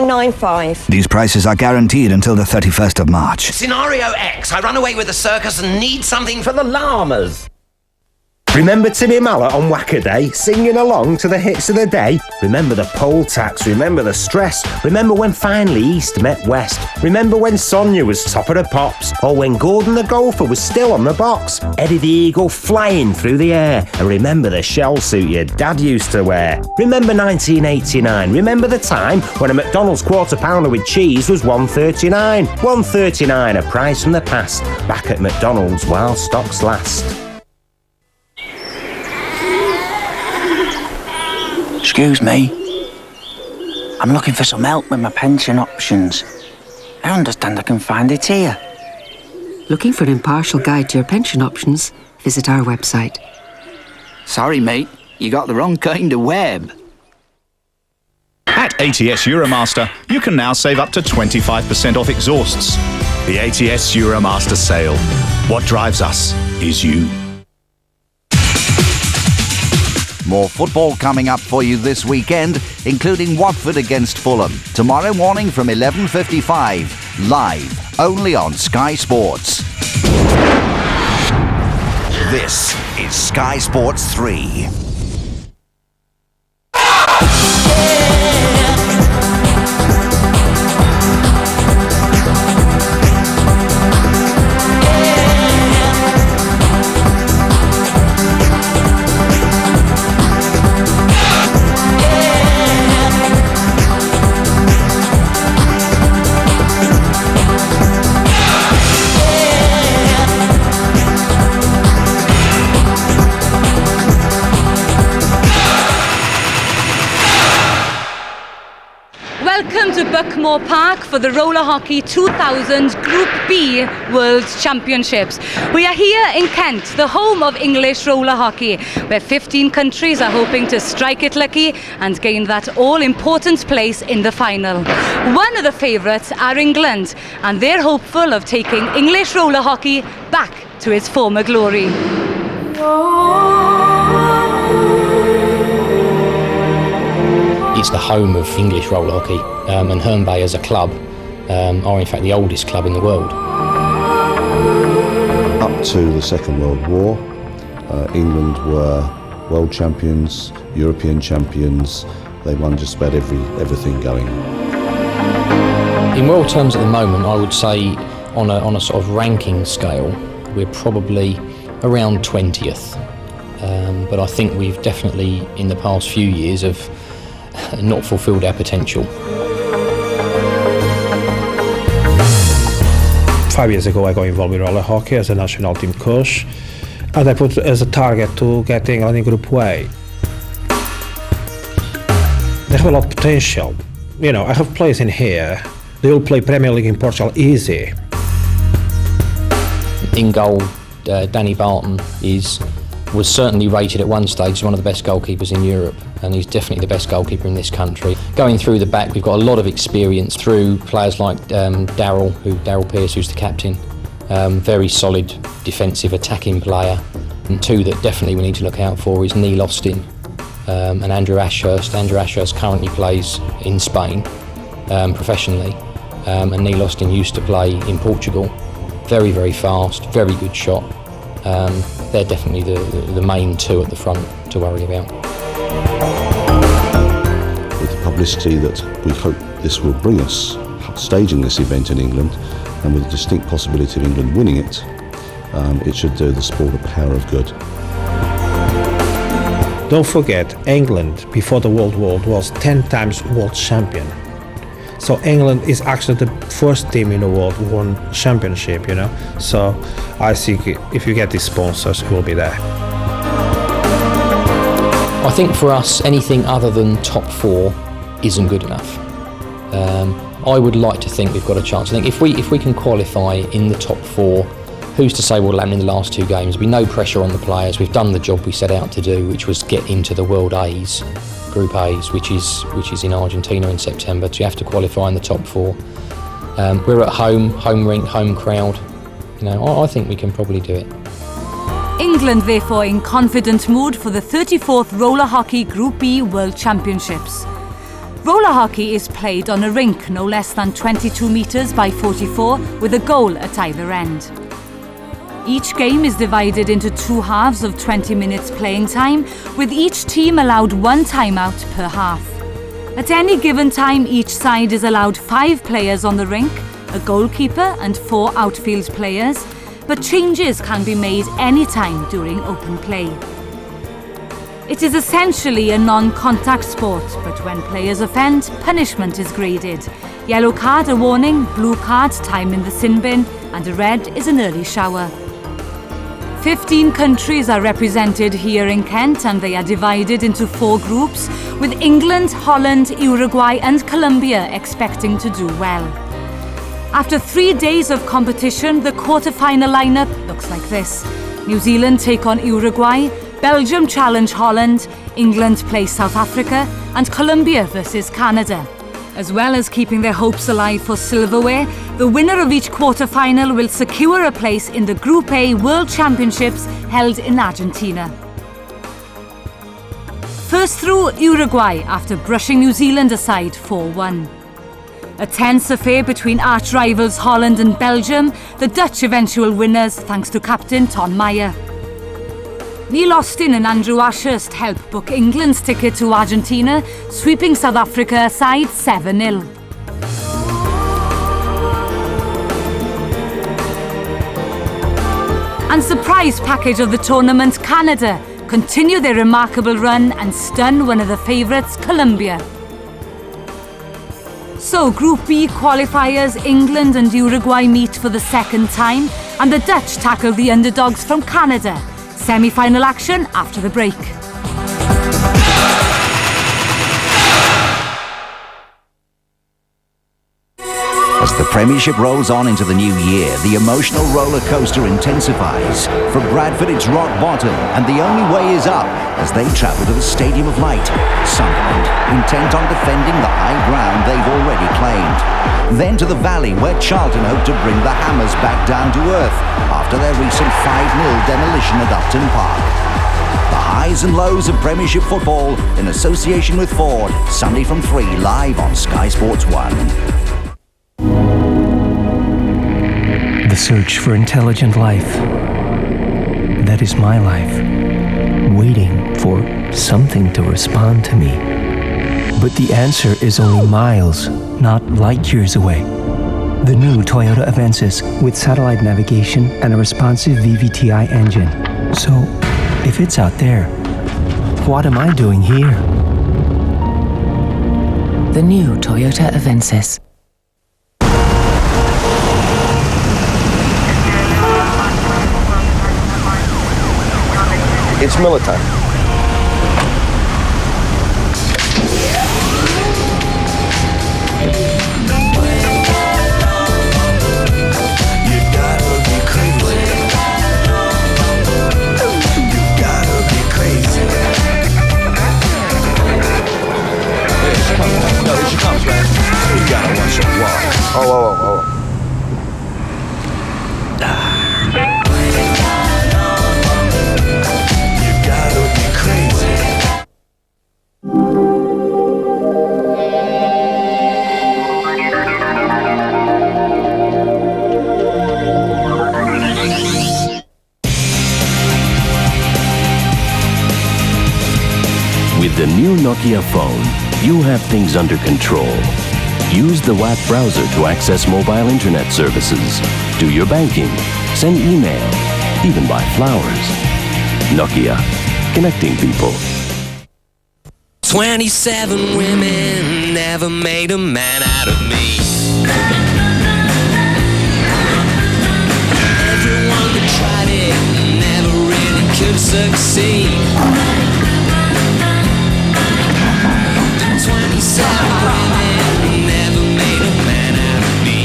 95. These prices are guaranteed until the 31st of March. Scenario X. I run away with the circus and need something for the llamas. Remember Timmy Mallet on Whackaday, singing along to the hits of the day? Remember the poll tax, remember the stress, remember when finally East met West, remember when Sonia was top of the pops, or when Gordon the golfer was still on the box, Eddie the Eagle flying through the air, and remember the shell suit your dad used to wear. Remember 1989, remember the time when a McDonald's quarter pounder with cheese was $1.39. $1.39, a price from the past, back at McDonald's while stocks last. Excuse me. I'm looking for some help with my pension options. I understand I can find it here. Looking for an impartial guide to your pension options? Visit our website. Sorry, mate. You got the wrong kind of web. At ATS Euromaster, you can now save up to 25% off exhausts. The ATS Euromaster sale. What drives us is you. More football coming up for you this weekend, including Watford against Fulham. Tomorrow morning from 11:55, live, only on Sky Sports. This is Sky Sports 3. Welcome to Buckmore Park for the Roller Hockey 2000 Group B World Championships. We are here in Kent, the home of English roller hockey, where 15 countries are hoping to strike it lucky and gain that all-important place in the final. One of the favourites are England, and they're hopeful of taking English roller hockey back to its former glory. It's the home of English roller hockey, and Herne Bay as a club are in fact the oldest club in the world. Up to the Second World War, England were world champions, European champions. They won just about everything going. In world terms at the moment, I would say on a sort of ranking scale, we're probably around 20th. But I think we've definitely, in the past few years, have not fulfilled our potential. 5 years ago I got involved with roller hockey as a national team coach, and I put as a target to get England in Group A. They have a lot of potential. You know, I have players in here, they will play Premier League in Portugal easy. In goal, Danny Barton was certainly rated at one stage as one of the best goalkeepers in Europe, and he's definitely the best goalkeeper in this country. Going through the back, we've got a lot of experience through players like Daryl Pearce, who's the captain. Very solid defensive attacking player. And two that definitely we need to look out for is Neil Austin and Andrew Ashurst. Andrew Ashurst currently plays in Spain professionally, and Neil Austin used to play in Portugal. Very, very fast, very good shot. They're definitely the main two at the front to worry about. With the publicity that we hope this will bring us, staging this event in England, and with the distinct possibility of England winning it, it should do the sport a power of good. Don't forget, England before the World War was 10 times world champion. So England is actually the first team in the world who won championship, you know. So I think if you get these sponsors, it will be there. I think for us, anything other than top four isn't good enough. I would like to think we've got a chance. I think if we can qualify in the top four, who's to say we'll land in the last two games? There'll be no pressure on the players. We've done the job we set out to do, which was get into the World A's. Group A's, which is in Argentina in September. So you have to qualify in the top four. We're at home rink, home crowd. You know, I think we can probably do it. England, therefore, in confident mood for the 34th Roller Hockey Group B World Championships. Roller hockey is played on a rink no less than 22 metres by 44 with a goal at either end. Each game is divided into 2 halves of 20 minutes playing time, with each team allowed 1 timeout per half. At any given time, each side is allowed 5 players on the rink, a goalkeeper and 4 outfield players, but changes can be made any time during open play. It is essentially a non-contact sport, but when players offend, punishment is graded. Yellow card a warning, blue card time in the sin bin, and a red is an early shower. 15 countries are represented here in Kent, and they are divided into 4 groups, with England, Holland, Uruguay and Colombia expecting to do well. After 3 days of competition, the quarter-final lineup looks like this. New Zealand take on Uruguay, Belgium challenge Holland, England play South Africa, and Colombia versus Canada. As well as keeping their hopes alive for silverware, the winner of each quarter-final will secure a place in the Group A World Championships held in Argentina. First through, Uruguay after brushing New Zealand aside 4-1. A tense affair between arch-rivals Holland and Belgium, the Dutch eventual winners thanks to captain Ton Meyer. Neil Austin and Andrew Ashurst help book England's ticket to Argentina, sweeping South Africa aside 7-0. And surprise package of the tournament, Canada continue their remarkable run and stun one of the favourites, Colombia. So Group B qualifiers, England and Uruguay meet for the second time, and the Dutch tackle the underdogs from Canada. Semi-final action after the break. As the Premiership rolls on into the new year, the emotional roller coaster intensifies. For Bradford, it's rock bottom, and the only way is up as they travel to the Stadium of Light. Sunderland, intent on defending the high ground they've already claimed. Then to the Valley, where Charlton hope to bring the Hammers back down to earth after their recent 5-0 demolition at Upton Park. The highs and lows of Premiership football in association with Ford, Sunday from 3, live on Sky Sports 1. The search for intelligent life. That is my life. Waiting for something to respond to me. But the answer is only miles, not light years away. The new Toyota Avensis with satellite navigation and a responsive VVTi engine. So, if it's out there, what am I doing here? The new Toyota Avensis. It's Miller time. With the new Nokia phone, you have things under control. Use the WAP browser to access mobile internet services, do your banking, send email, even buy flowers. Nokia, connecting people. 27 women never made a man out of me. Everyone that tried it never really could succeed. 27 women never made a man out of me.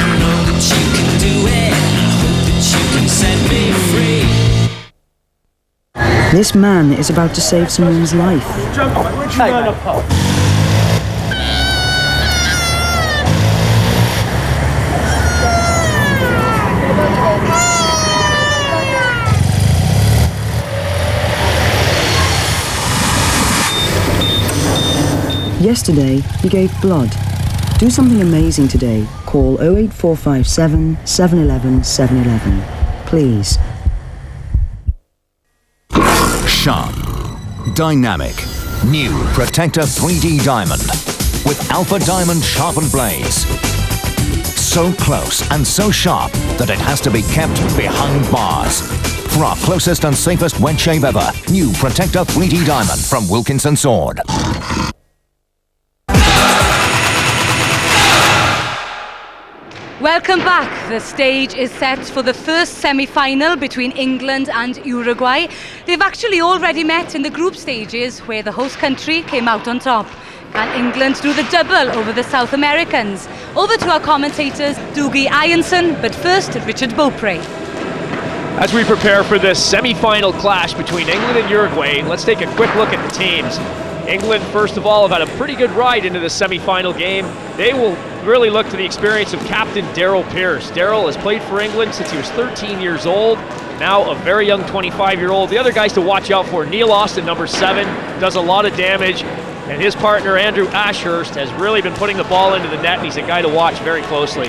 I know that you can do it. I hope that you can set me free. This man is about to save someone's life. Yesterday, you gave blood. Do something amazing today. Call 08457 711 711. Please. Sharp. Dynamic. New Protector 3D Diamond. With Alpha Diamond sharpened blades. So close and so sharp that it has to be kept behind bars. For our closest and safest wedge shave ever, new Protector 3D Diamond from Wilkinson Sword. Welcome back. The stage is set for the first semi-final between England and Uruguay. They've actually already met in the group stages where the host country came out on top. Can England do the double over the South Americans? Over to our commentators, Dougie Ironson, but first, Richard Beaupre. As we prepare for this semi-final clash between England and Uruguay, let's take a quick look at the teams. England, first of all, have had a pretty good ride into the semi-final game. They will really look to the experience of captain Daryl Pearce. Daryl has played for England since he was 13 years old, now a very young 25-year-old. The other guys to watch out for, Neil Austin, number 7, does a lot of damage, and his partner, Andrew Ashurst, has really been putting the ball into the net, and he's a guy to watch very closely.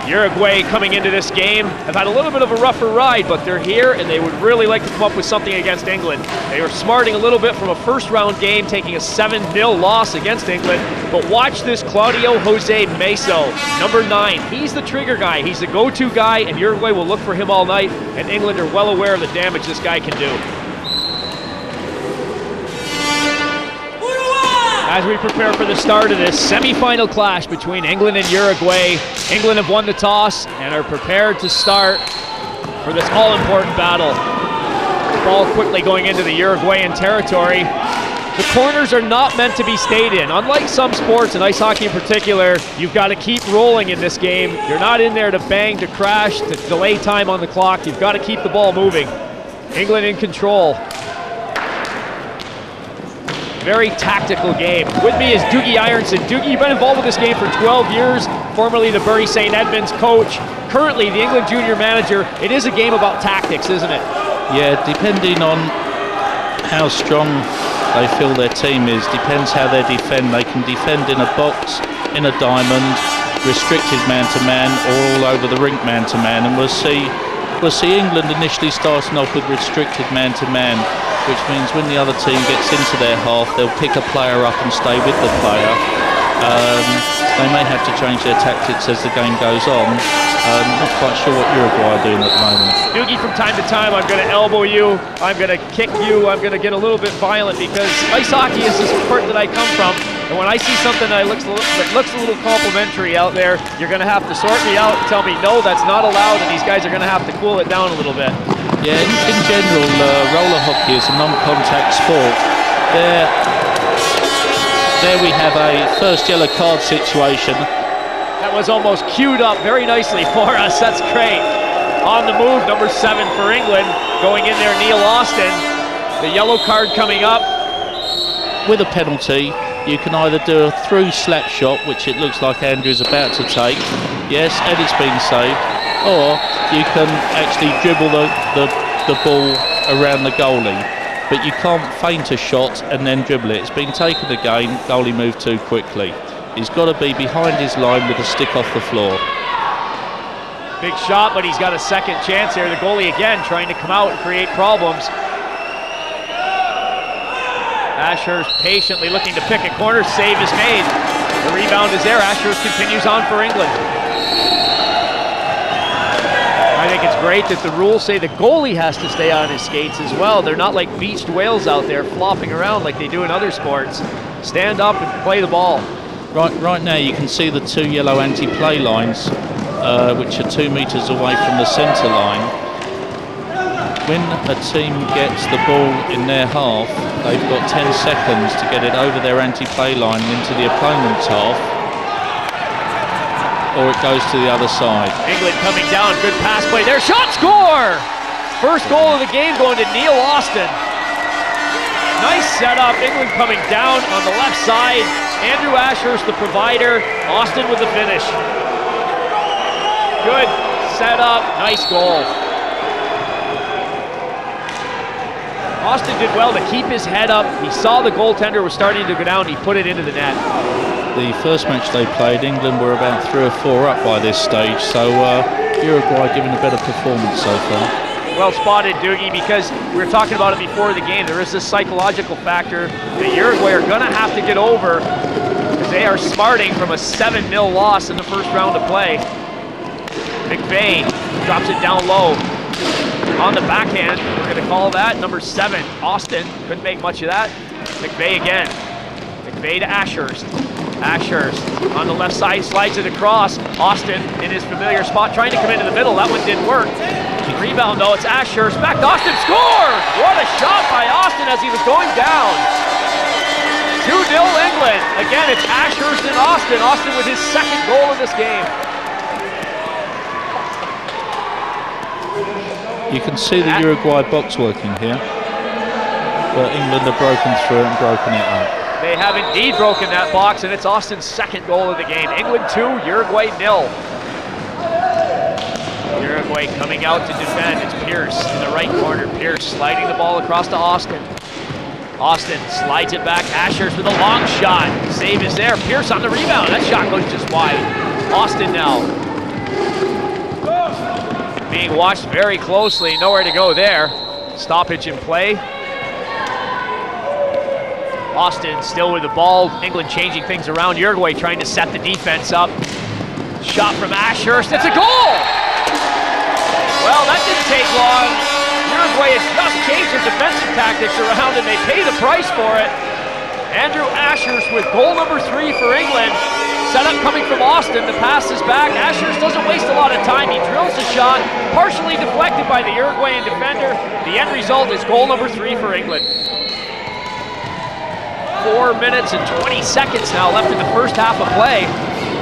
Uruguay coming into this game have had a little bit of a rougher ride, but they're here and they would really like to come up with something against England. They were smarting a little bit from a first round game, taking a 7-0 loss against England. But watch this Claudio Jose Meso, number 9. He's the trigger guy. He's the go-to guy, and Uruguay will look for him all night, and England are well aware of the damage this guy can do. As we prepare for the start of this semi-final clash between England and Uruguay, England have won the toss and are prepared to start for this all-important battle. The ball quickly going into the Uruguayan territory. The corners are not meant to be stayed in. Unlike some sports, and ice hockey in particular, you've got to keep rolling in this game. You're not in there to bang, to crash, to delay time on the clock. You've got to keep the ball moving. England in control. Very tactical game. With me is Dougie Ironson. Dougie, you've been involved with this game for 12 years, formerly the Bury St. Edmunds coach, currently the England junior manager. It is a game about tactics, isn't it? Yeah, depending on how strong they feel their team is, depends how they defend. They can defend in a box, in a diamond, restricted man-to-man, or all over the rink man-to-man, and we'll see England initially starting off with restricted man-to-man, which means when the other team gets into their half, they'll pick a player up and stay with the player. They may have to change their tactics as the game goes on. Not quite sure what Uruguay are doing at the moment. Dougie, from time to time, I'm going to elbow you, I'm going to kick you, I'm going to get a little bit violent because ice hockey is the sport that I come from. And when I see something that looks a little complimentary out there, you're going to have to sort me out and tell me, no, that's not allowed, and these guys are going to have to cool it down a little bit. Yeah, in general, roller hockey is a non-contact sport. There we have a first yellow card situation. That was almost queued up very nicely for us. That's great. On the move, number 7 for England. Going in there, Neil Austin. The yellow card coming up. With a penalty, you can either do a through slap shot, which it looks like Andrew's about to take. Yes, and it's been saved. Or you can actually dribble the ball around the goalie. But you can't feint a shot and then dribble it. It's been taken again, goalie moved too quickly. He's got to be behind his line with a stick off the floor. Big shot, but he's got a second chance here. The goalie again trying to come out and create problems. Ashurst patiently looking to pick a corner, save is made. The rebound is there, Ashurst continues on for England. I think it's great that the rules say the goalie has to stay on his skates as well. They're not like beached whales out there flopping around like they do in other sports. Stand up and play the ball. Right now you can see the 2 yellow anti-play lines, which are 2 meters away from the center line. When a team gets the ball in their half, they've got 10 seconds to get it over their anti-play line into the opponent's half, or it goes to the other side. England coming down, good pass play there, shot, score! First goal of the game going to Neil Austin. Nice setup, England coming down on the left side. Andrew Ashurst, the provider, Austin with the finish. Good setup, nice goal. Austin did well to keep his head up. He saw the goaltender was starting to go down. He put it into the net. The first match they played, England were about 3 or 4 up by this stage, so Uruguay giving a better performance so far. Well spotted, Doogie, because we were talking about it before the game. There is this psychological factor that Uruguay are going to have to get over because they are smarting from a 7-0 loss in the first round of play. McVeigh drops it down low. On the backhand, we're going to call that number 7. Austin couldn't make much of that. McVeigh again. McVeigh to Ashurst. Ashurst on the left side slides it across. Austin in his familiar spot trying to come into the middle. That one didn't work. Rebound though, it's Ashurst. Back to Austin, score! What a shot by Austin as he was going down. 2-0 England. Again, it's Ashurst and Austin. Austin with his second goal in this game. You can see the Uruguay box working here, but England have broken through and broken it up. They have indeed broken that box, and it's Austin's second goal of the game. England 2, Uruguay 0. Uruguay coming out to defend. It's Pierce in the right corner. Pierce sliding the ball across to Austin. Austin slides it back. Ashurst with a long shot. Save is there. Pierce on the rebound. That shot goes just wide. Austin now being watched very closely. Nowhere to go there. Stoppage in play. Austin still with the ball. England changing things around. Uruguay trying to set the defense up. Shot from Ashurst. It's a goal! Well, that didn't take long. Uruguay has just changed their defensive tactics around and they pay the price for it. Andrew Ashurst with goal number 3 for England. Set up coming from Austin. The pass is back. Ashurst doesn't waste a lot of time. He drills the shot, partially deflected by the Uruguayan defender. The end result is goal number 3 for England. 4 minutes and 20 seconds now left in the first half of play.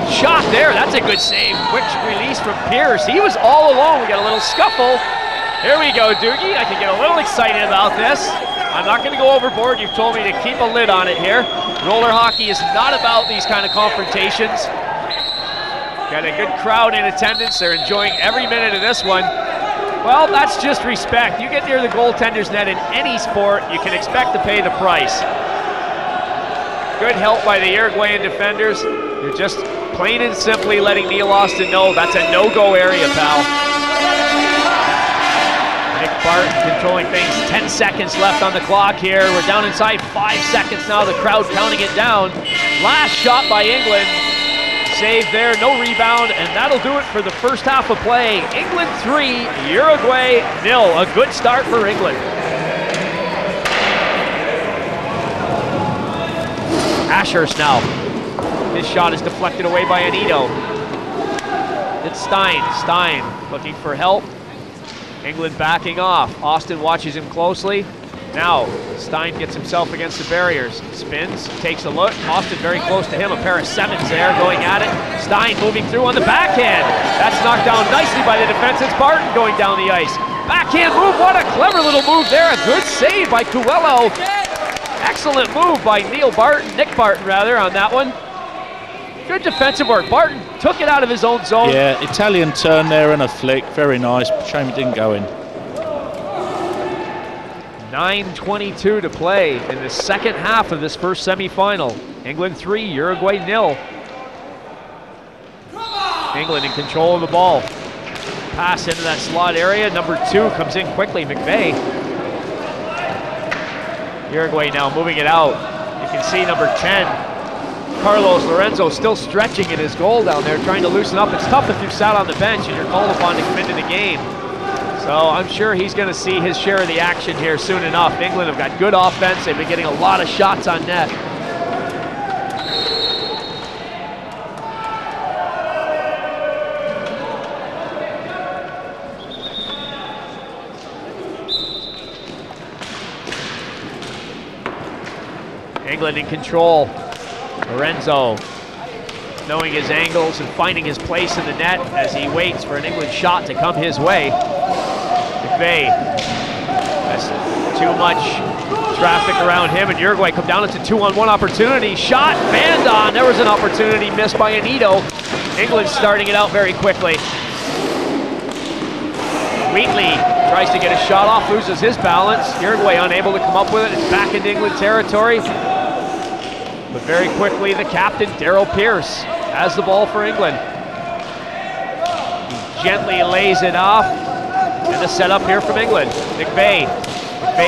Shot there, that's a good save. Quick release from Pierce. He was all alone. We got a little scuffle. Here we go, Doogie. I can get a little excited about this. I'm not going to go overboard. You've told me to keep a lid on it here. Roller hockey is not about these kind of confrontations. Got a good crowd in attendance. They're enjoying every minute of this one. Well, that's just respect. You get near the goaltender's net in any sport, you can expect to pay the price. Good help by the Uruguayan defenders. They're just plain and simply letting Neil Austin know that's a no-go area, pal. Nick Barton controlling things. 10 seconds left on the clock here. We're down inside 5 seconds now. The crowd counting it down. Last shot by England. Save there, no rebound, and that'll do it for the first half of play. England 3, Uruguay 0. A good start for England. Ashurst now. His shot is deflected away by Anito. It's Stein. Stein looking for help. England backing off. Austin watches him closely. Now, Stein gets himself against the barriers. Spins, takes a look. Austin very close to him. A pair of 7s there going at it. Stein moving through on the backhand. That's knocked down nicely by the defense. It's Barton going down the ice. Backhand move. What a clever little move there. A good save by Coelho. Excellent move by Nick Barton rather, on that one. Good defensive work. Barton took it out of his own zone. Yeah, Italian turn there and a flick. Very nice. Shame it didn't go in. 9:22 to play in the second half of this first semi-final. England 3, Uruguay 0. England in control of the ball. Pass into that slot area. Number 2 comes in quickly, McVeigh. Uruguay now moving it out. You can see number 10, Carlos Lorenzo, still stretching in his goal down there, trying to loosen up. It's tough if you've sat on the bench and you're called upon to come into the game. So I'm sure he's going to see his share of the action here soon enough. England have got good offense. They've been getting a lot of shots on net. England in control. Lorenzo knowing his angles and finding his place in the net as he waits for an England shot to come his way. McVeigh has too much traffic around him, and Uruguay come down into 2-on-1 opportunity. Shot, banned on. There was an opportunity missed by Anito. England starting it out very quickly. Wheatley Tries to get a shot off, loses his balance. Uruguay unable to come up with it. It's back into England territory. But very quickly, the captain, Daryl Pearce, has the ball for England. He gently lays it off. And a setup here from England. McVeigh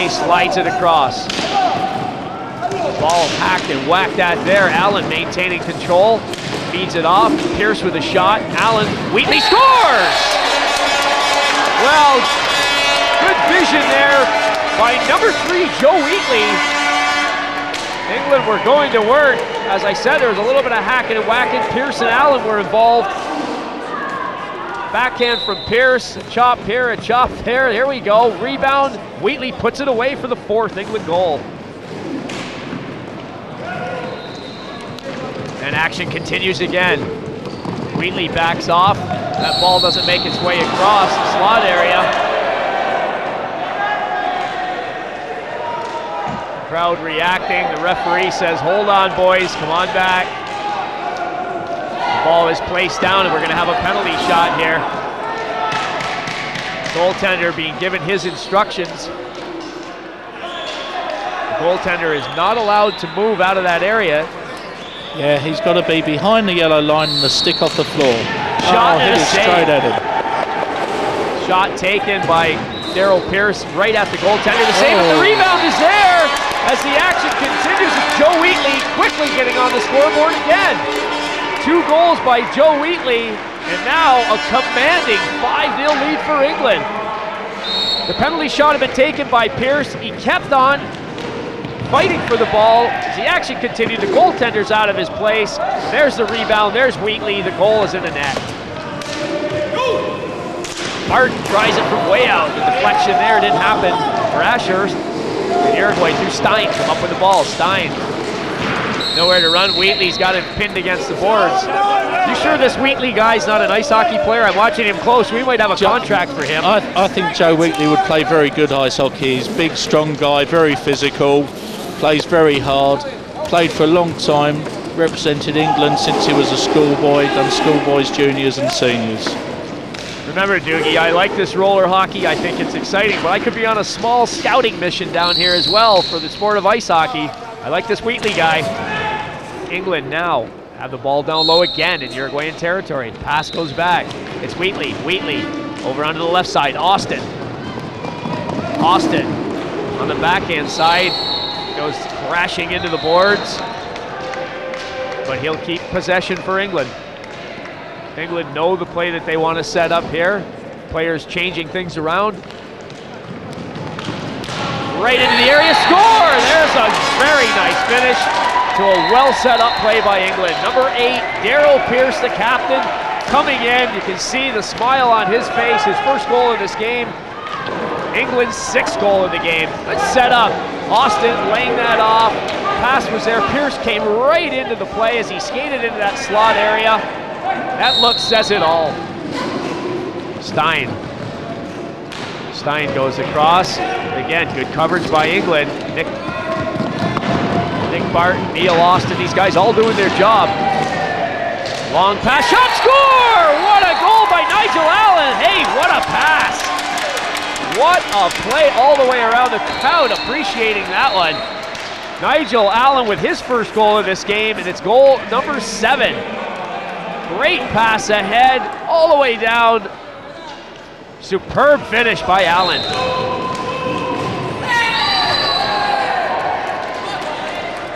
slides it across. Ball hacked and whacked at there. Allen maintaining control. Feeds it off. Pearce with a shot. Allen. Wheatley scores! Well, good vision there by number 3, Joe Wheatley. England were going to work. As I said, there was a little bit of hacking and whacking. Pearce and Allen were involved. Backhand from Pearce, a chop here, a chop there. Here we go, rebound. Wheatley puts it away for the 4th England goal. And action continues again. Wheatley backs off. That ball doesn't make its way across the slot area. Crowd reacting. The referee says, hold on, boys, come on back. The ball is placed down and we're going to have a penalty shot here. Goaltender being given his instructions. The goaltender is not allowed to move out of that area. Yeah, he's got to be behind the yellow line and the stick off the floor. Shot hit and a it save. straight at him. Shot taken by Daryl Pearce right at the goaltender. The save and the rebound is there as the action continues with Joe Wheatley quickly getting on the scoreboard again. 2 goals by Joe Wheatley, and now a commanding 5-0 lead for England. The penalty shot had been taken by Pearce. He kept on fighting for the ball. As the action continued, the goaltender's out of his place. There's the rebound, there's Wheatley, the goal is in the net. Martin tries it from way out. The deflection there didn't happen for Ashurst. And Uruguay through Stein, come up with the ball. Stein, nowhere to run. Wheatley's got it pinned against the boards. You sure this Wheatley guy's not an ice hockey player? I'm watching him close. We might have a contract for him. I think Joe Wheatley would play very good ice hockey. He's a big, strong guy, very physical, plays very hard, played for a long time, represented England since he was a schoolboy, done schoolboys, juniors and seniors. Remember, Doogie, I like this roller hockey. I think it's exciting, but I could be on a small scouting mission down here as well for the sport of ice hockey. I like this Wheatley guy. England now have the ball down low again in Uruguayan territory. Pass goes back. It's Wheatley. Wheatley over onto the left side. Austin on the backhand side goes crashing into the boards, but he'll keep possession for England. England know the play that they want to set up here. Players changing things around. Right into the area, score! There's a very nice finish to a well set up play by England. Number 8, Daryl Pearce, the captain, coming in. You can see the smile on his face, his first goal in this game. England's 6th goal of the game. Good set up. Austin laying that off. Pass was there. Pearce came right into the play as he skated into that slot area. That look says it all. Stein goes across. Again, good coverage by England. Nick Barton, Neil Austin, these guys all doing their job. Long pass, shot, score! What a goal by Nigel Allen. Hey, what a pass. What a play all the way around. The crowd appreciating that one. Nigel Allen with his first goal of this game, and it's goal number 7. Great pass ahead, all the way down. Superb finish by Allen.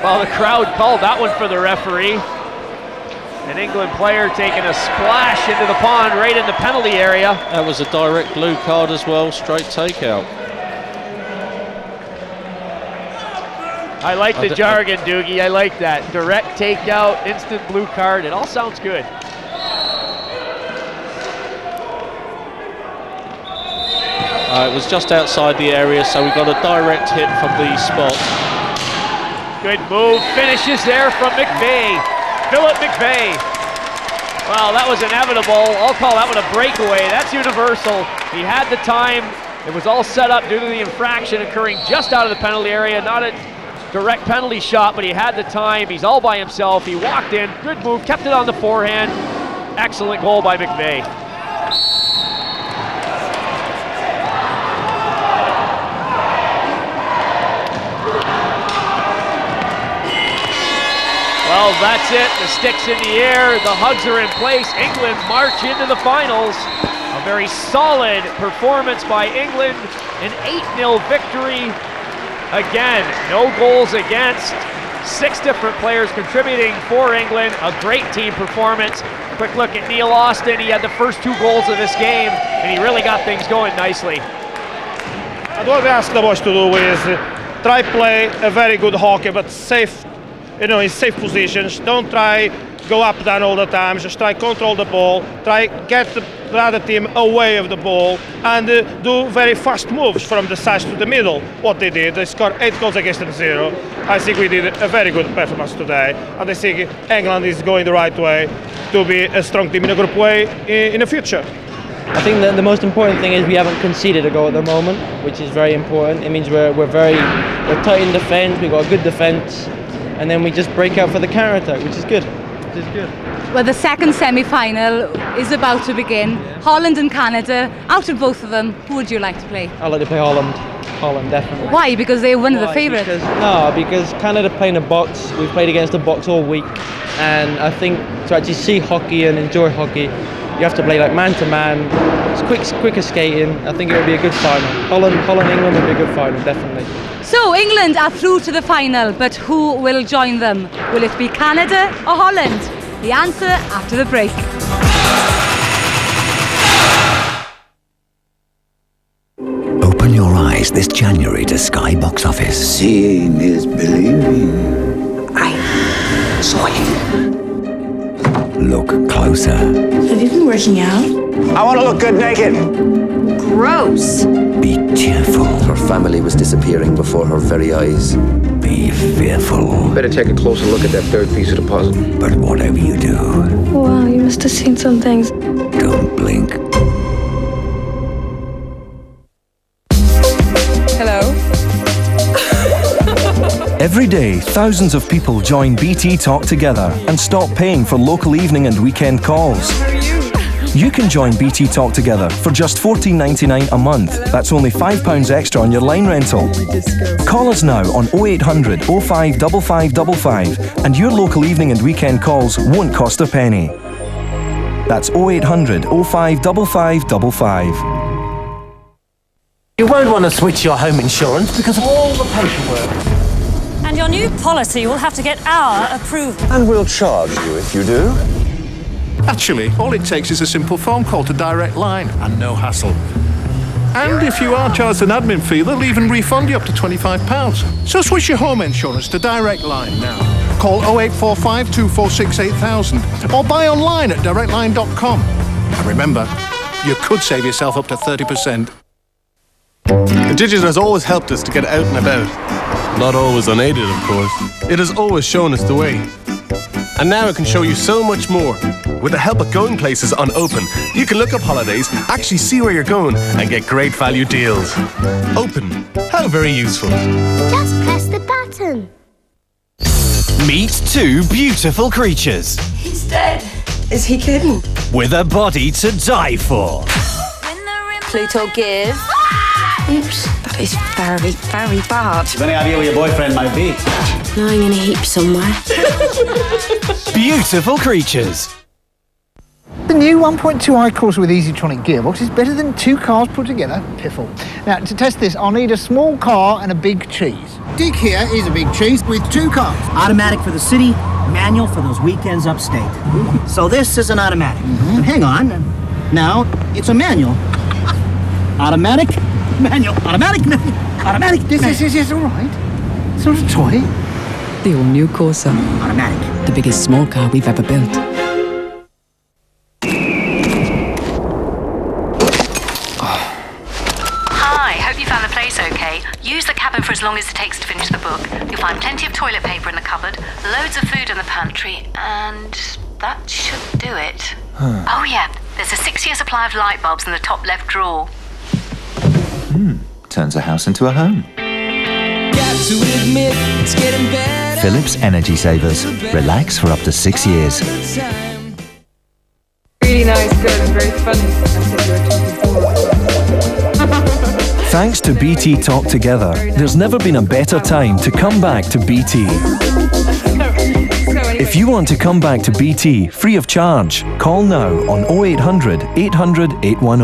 Well, the crowd called that one for the referee. An England player taking a splash into the pond right in the penalty area. That was a direct blue card as well, straight takeout. I like the jargon, Doogie. I like that. Direct takeout, instant blue card. It all sounds good. It was just outside the area, so we got a direct hit from the spot. Good move. Finishes there from McVeigh. Philip McVeigh. Well, that was inevitable. I'll call that one a breakaway. That's universal. He had the time. It was all set up due to the infraction occurring just out of the penalty area. Not a direct penalty shot, but he had the time. He's all by himself. He walked in. Good move. Kept it on the forehand. Excellent goal by McVeigh. Well, that's it. The stick's in the air. The hugs are in place. England march into the finals. A very solid performance by England. An 8-0 victory. Again, no goals against. 6 different players contributing for England. A great team performance. Quick look at Neil Austin. He had the first 2 goals of this game, and he really got things going nicely. And what we ask the boys to do is try play a very good hockey, but safe, in safe positions. Don't try go up down all the time. Just try control the ball. Try get the other team away of the ball and do very fast moves from the sides to the middle. What they did, they scored 8 goals against 0. I think we did a very good performance today, and I think England is going the right way to be a strong team in a group way in the future. I think that the most important thing is we haven't conceded a goal at the moment, which is very important. It means we're tight in defence, we've got a good defence, and then we just break out for the counter-attack, which is good. Well, the second semi-final is about to begin. Holland and Canada. Out of both of them, who would you like to play? I'd like to play Holland. Holland, definitely. Why? Because they're one of the favourites? Because Canada play in a box. We've played against a box all week, and I think to actually see hockey and enjoy hockey, you have to play like man-to-man. It's quicker skating. I think it would be a good final. Holland, England would be a good final, definitely. So England are through to the final, but who will join them? Will it be Canada or Holland? The answer after the break. Open your eyes this January to Sky Box Office. Seeing is believing. I saw you. Look closer. Have you been working out? I want to look good naked. Gross. Be cheerful. Her family was disappearing before her very eyes. Be fearful. Better take a closer look at that third piece of the puzzle. But whatever you do, Wow, you must have seen some things. don't blink. Hello? Every day, thousands of people join BT Talk Together and stop paying for local evening and weekend calls. You can join BT Talk Together for just $14.99 a month. That's only £5 extra on your line rental. Call us now on 0800 05 5555 and your local evening and weekend calls won't cost a penny. That's 0800 05 5555. You won't want to switch your home insurance because of all the paperwork. And your new policy will have to get our approval. And we'll charge you if you do. Actually, all it takes is a simple phone call to Direct Line and no hassle. And if you are charged an admin fee, they'll even refund you up to £25. So switch your home insurance to Direct Line now. Call 0845 246 8000 or buy online at directline.com. And remember, you could save yourself up to 30%. Digit has always helped us to get out and about. Not always unaided, of course. It has always shown us the way. And now it can show you so much more. With the help of Going Places on Open, you can look up holidays, actually see where you're going, and get great value deals. Open. How very useful. Just press the button. Meet 2 beautiful creatures. He's dead. Is he kidding? With a body to die for. Pluto give. Oops, that is very, very bad. Depending on how your boyfriend might be. Lying in a heap somewhere. Beautiful creatures. The new 1.2 I-Course with Easytronic gearbox is better than 2 cars put together. Piffle. Now, to test this, I'll need a small car and a big cheese. Dick here is a big cheese with 2 cars. Automatic for the city, manual for those weekends upstate. So this is an automatic. Hang on. Now, it's a manual. Automatic, manual, automatic, automatic. This is all right. It's not a toy. The all-new Corsa. Automatic. The biggest small car we've ever built. Hi, hope you found the place okay. Use the cabin for as long as it takes to finish the book. You'll find plenty of toilet paper in the cupboard, loads of food in the pantry, and that should do it. Oh yeah, there's a 6-year supply of light bulbs in the top left drawer. Turns a house into a home. Got to admit, it's getting better. Philips Energy Savers. Relax for up to 6 years. Really nice, good, and very funny. I said you were talking Thanks to BT Talk Together, there's never been a better time to come back to BT. If you want to come back to BT free of charge, call now on 0800 800 810.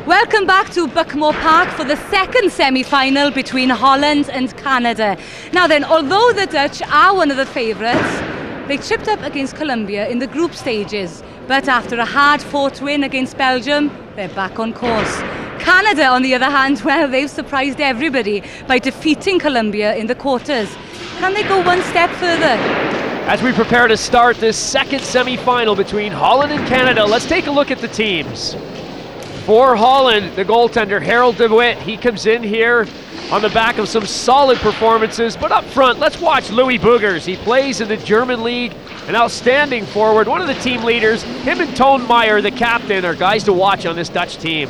Welcome back to Buckmore Park for the second semi-final between Holland and Canada. Now then, although the Dutch are one of the favourites, they tripped up against Colombia in the group stages. But after a hard-fought win against Belgium, they're back on course. Canada, on the other hand, well, they've surprised everybody by defeating Colombia in the quarters. Can they go one step further? As we prepare to start this second semi-final between Holland and Canada, let's take a look at the teams. For Holland, the goaltender, Harold de Witt, he comes in here on the back of some solid performances. But up front, let's watch Louis Boogers. He plays in the German league, an outstanding forward, one of the team leaders. Him and Toon Meyer, the captain, are guys to watch on this Dutch team.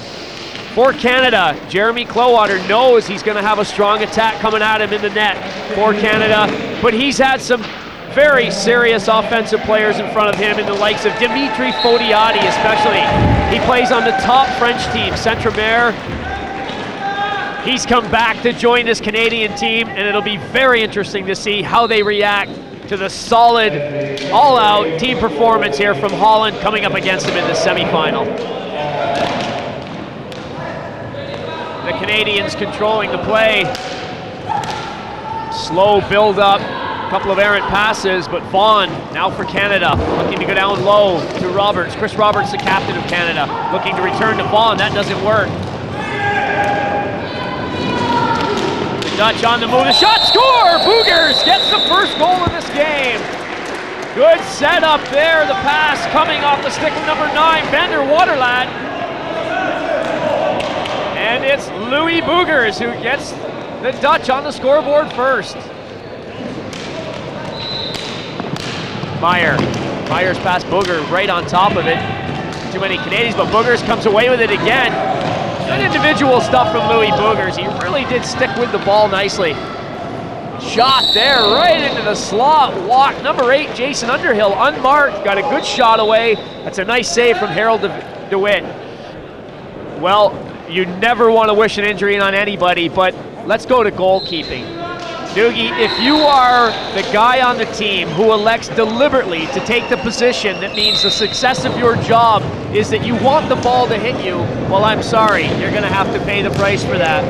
For Canada, Jeremy Klowater knows he's going to have a strong attack coming at him in the net for Canada, but he's had some very serious offensive players in front of him in the likes of Dimitri Fodiati especially. He plays on the top French team, Saint-Tropez. He's come back to join this Canadian team, and it'll be very interesting to see how they react to the solid, all-out team performance here from Holland coming up against them in the semi-final. The Canadians controlling the play. Slow build-up. Couple of errant passes, but Vaughn now for Canada, looking to go down low to Roberts. Chris Roberts, the captain of Canada, looking to return to Vaughn. That doesn't work. The Dutch on the move. The shot, score! Boogers gets the first goal of this game. Good setup there. The pass coming off the stick of number 9, Vander Waterland. And it's Louis Boogers who gets the Dutch on the scoreboard first. Myers past Booger right on top of it. Too many Canadians, but Boogers comes away with it again. Good individual stuff from Louis Boogers. He really did stick with the ball nicely. Shot there right into the slot. Walk number 8, Jason Underhill, unmarked. Got a good shot away. That's a nice save from Harold de Witt. Well, you never want to wish an injury on anybody, but let's go to goalkeeping. Doogie, if you are the guy on the team who elects deliberately to take the position that means the success of your job is that you want the ball to hit you, well, I'm sorry, you're going to have to pay the price for that.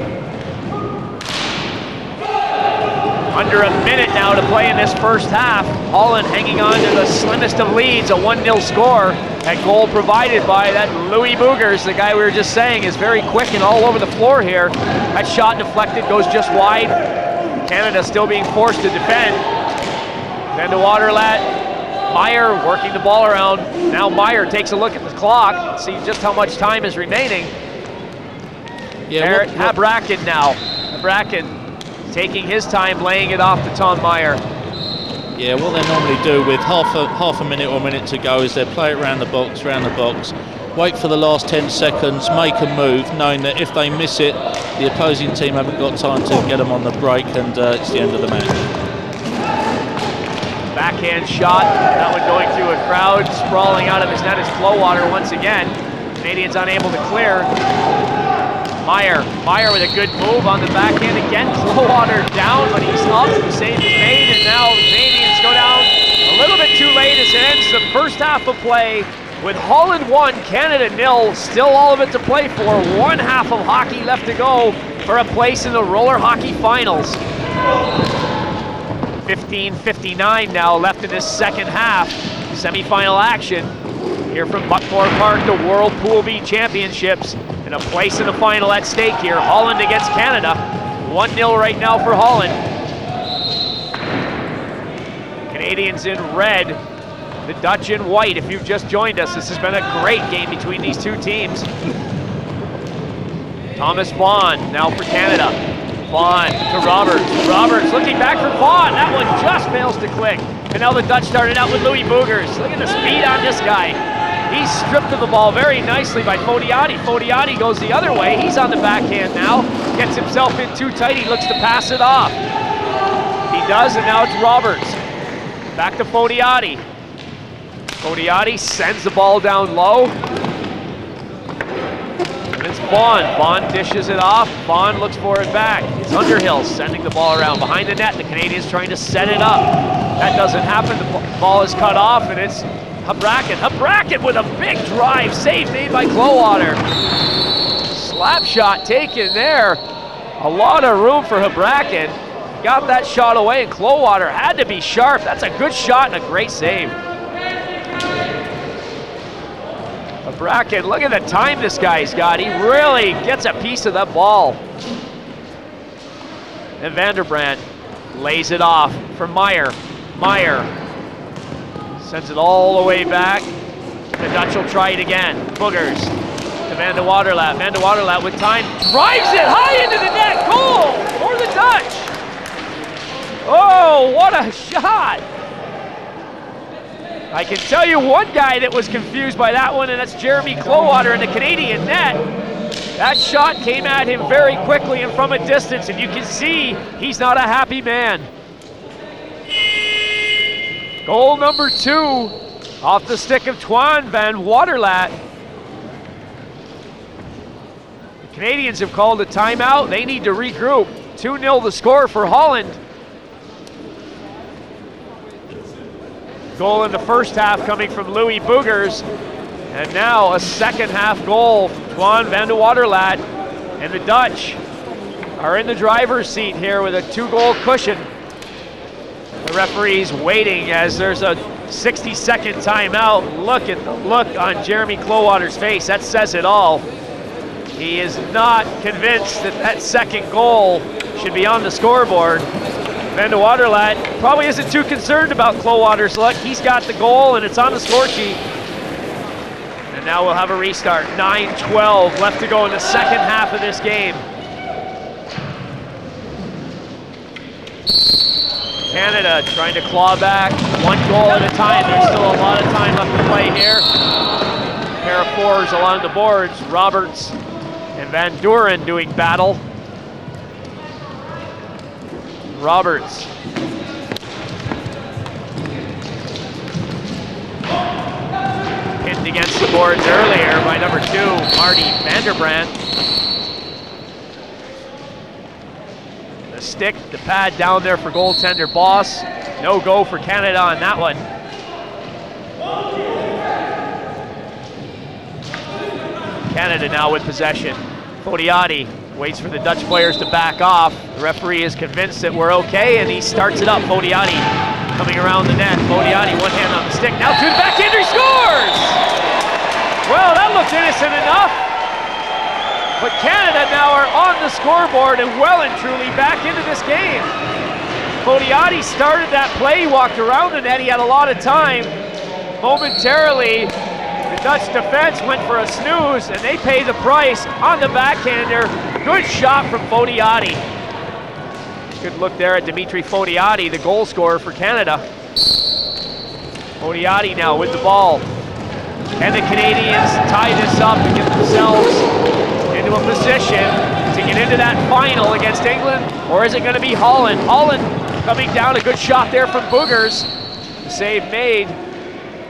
Under a minute now to play in this first half. Holland hanging on to the slimmest of leads, a 1-0 score. That goal provided by that Louis Boogers, the guy we were just saying, is very quick and all over the floor here. That shot deflected, goes just wide. Canada still being forced to defend. Then to Waterlat. Meyer working the ball around. Now Meyer takes a look at the clock, see just how much time is remaining. Yeah, Habraken now. Habraken taking his time, laying it off to Toon Meyer. Yeah, what they normally do with half a minute or a minute to go is they play it around the box, wait for the last 10 seconds, make a move, knowing that if they miss it, the opposing team haven't got time to get them on the break, and it's the end of the match. Backhand shot, that one going through a crowd, sprawling out of his net is Klowater once again. Canadians unable to clear. Meyer with a good move on the backhand again. Klowater down, but he's up. The save is made, and now the Canadians go down a little bit too late as it ends the first half of play. With Holland 1, Canada 0, still all of it to play for. One half of hockey left to go for a place in the roller hockey finals. 15:59 now left in this second half. Semi-final action here from Buckmore Park, the World Pool B Championships, and a place in the final at stake here. Holland against Canada. 1-0 right now for Holland. Canadians in red. The Dutch in white. If you've just joined us, this has been a great game between these two teams. Thomas Vaughn now for Canada. Vaughn to Roberts. Roberts looking back for Vaughn. That one just fails to click. And now the Dutch started out with Louis Boogers. Look at the speed on this guy. He's stripped of the ball very nicely by Fodiati. Fodiati goes the other way. He's on the backhand now. Gets himself in too tight. He looks to pass it off. He does, and now it's Roberts. Back to Fodiati. Fodiati sends the ball down low. And it's Vaughn. Vaughn dishes it off. Vaughn looks for it back. It's Underhill sending the ball around behind the net. The Canadians trying to set it up. That doesn't happen. The ball is cut off, and it's Hbraken. Hbraken with a big drive. Save made by Clowater. Slap shot taken there. A lot of room for Hbraken. Got that shot away, and Clowater had to be sharp. That's a good shot and a great save. Hbraken, look at the time this guy's got. He really gets a piece of that ball. And Vanderbrandt lays it off for Meyer. Meyer sends it all the way back. The Dutch will try it again. Boogers to Van de Waterlat. Van de Waterlat with time, drives it high into the net. Goal for the Dutch. Oh, what a shot. I can tell you one guy that was confused by that one, and that's Jeremy Clowater in the Canadian net. That shot came at him very quickly and from a distance, and you can see he's not a happy man. Goal number 2 off the stick of Twan Van Waterlat. The Canadians have called a timeout. They need to regroup. 2-0 the score for Holland. Goal in the first half coming from Louis Boogers. And now a second half goal from Twan Van de Waterlat. And the Dutch are in the driver's seat here with a 2-goal cushion. The referee's waiting as there's a 60-second timeout. Look at the look on Jeremy Clowater's face. That says it all. He is not convinced that that second goal should be on the scoreboard. Van de Waterlat probably isn't too concerned about Clowater's luck. He's got the goal and it's on the score sheet. And now we'll have a restart. 9-12 left to go in the second half of this game. Canada trying to claw back 1 goal at a time. There's still a lot of time left to play here. A pair of fours along the boards. Roberts and Van Duren doing battle. Roberts. Pinned against the boards earlier by number 2, Marty Vanderbrandt. The stick, the pad down there for goaltender Boss. No go for Canada on that one. Canada now with possession. Fodiati waits for the Dutch players to back off. The referee is convinced that we're okay, and he starts it up. Fodiati coming around the net. Fodiati, one hand on the stick. Now to the backhander, he scores! Well, that looked innocent enough. But Canada now are on the scoreboard and well and truly back into this game. Fodiati started that play, he walked around the net, he had a lot of time. Momentarily, the Dutch defense went for a snooze, and they pay the price on the backhander. Good shot from Fodiati. Good look there at Dimitri Fodiati, the goal scorer for Canada. Fodiati now with the ball. And the Canadians tie this up and get themselves into a position to get into that final against England, or is it going to be Holland? Holland coming down, a good shot there from Boogers. The save made.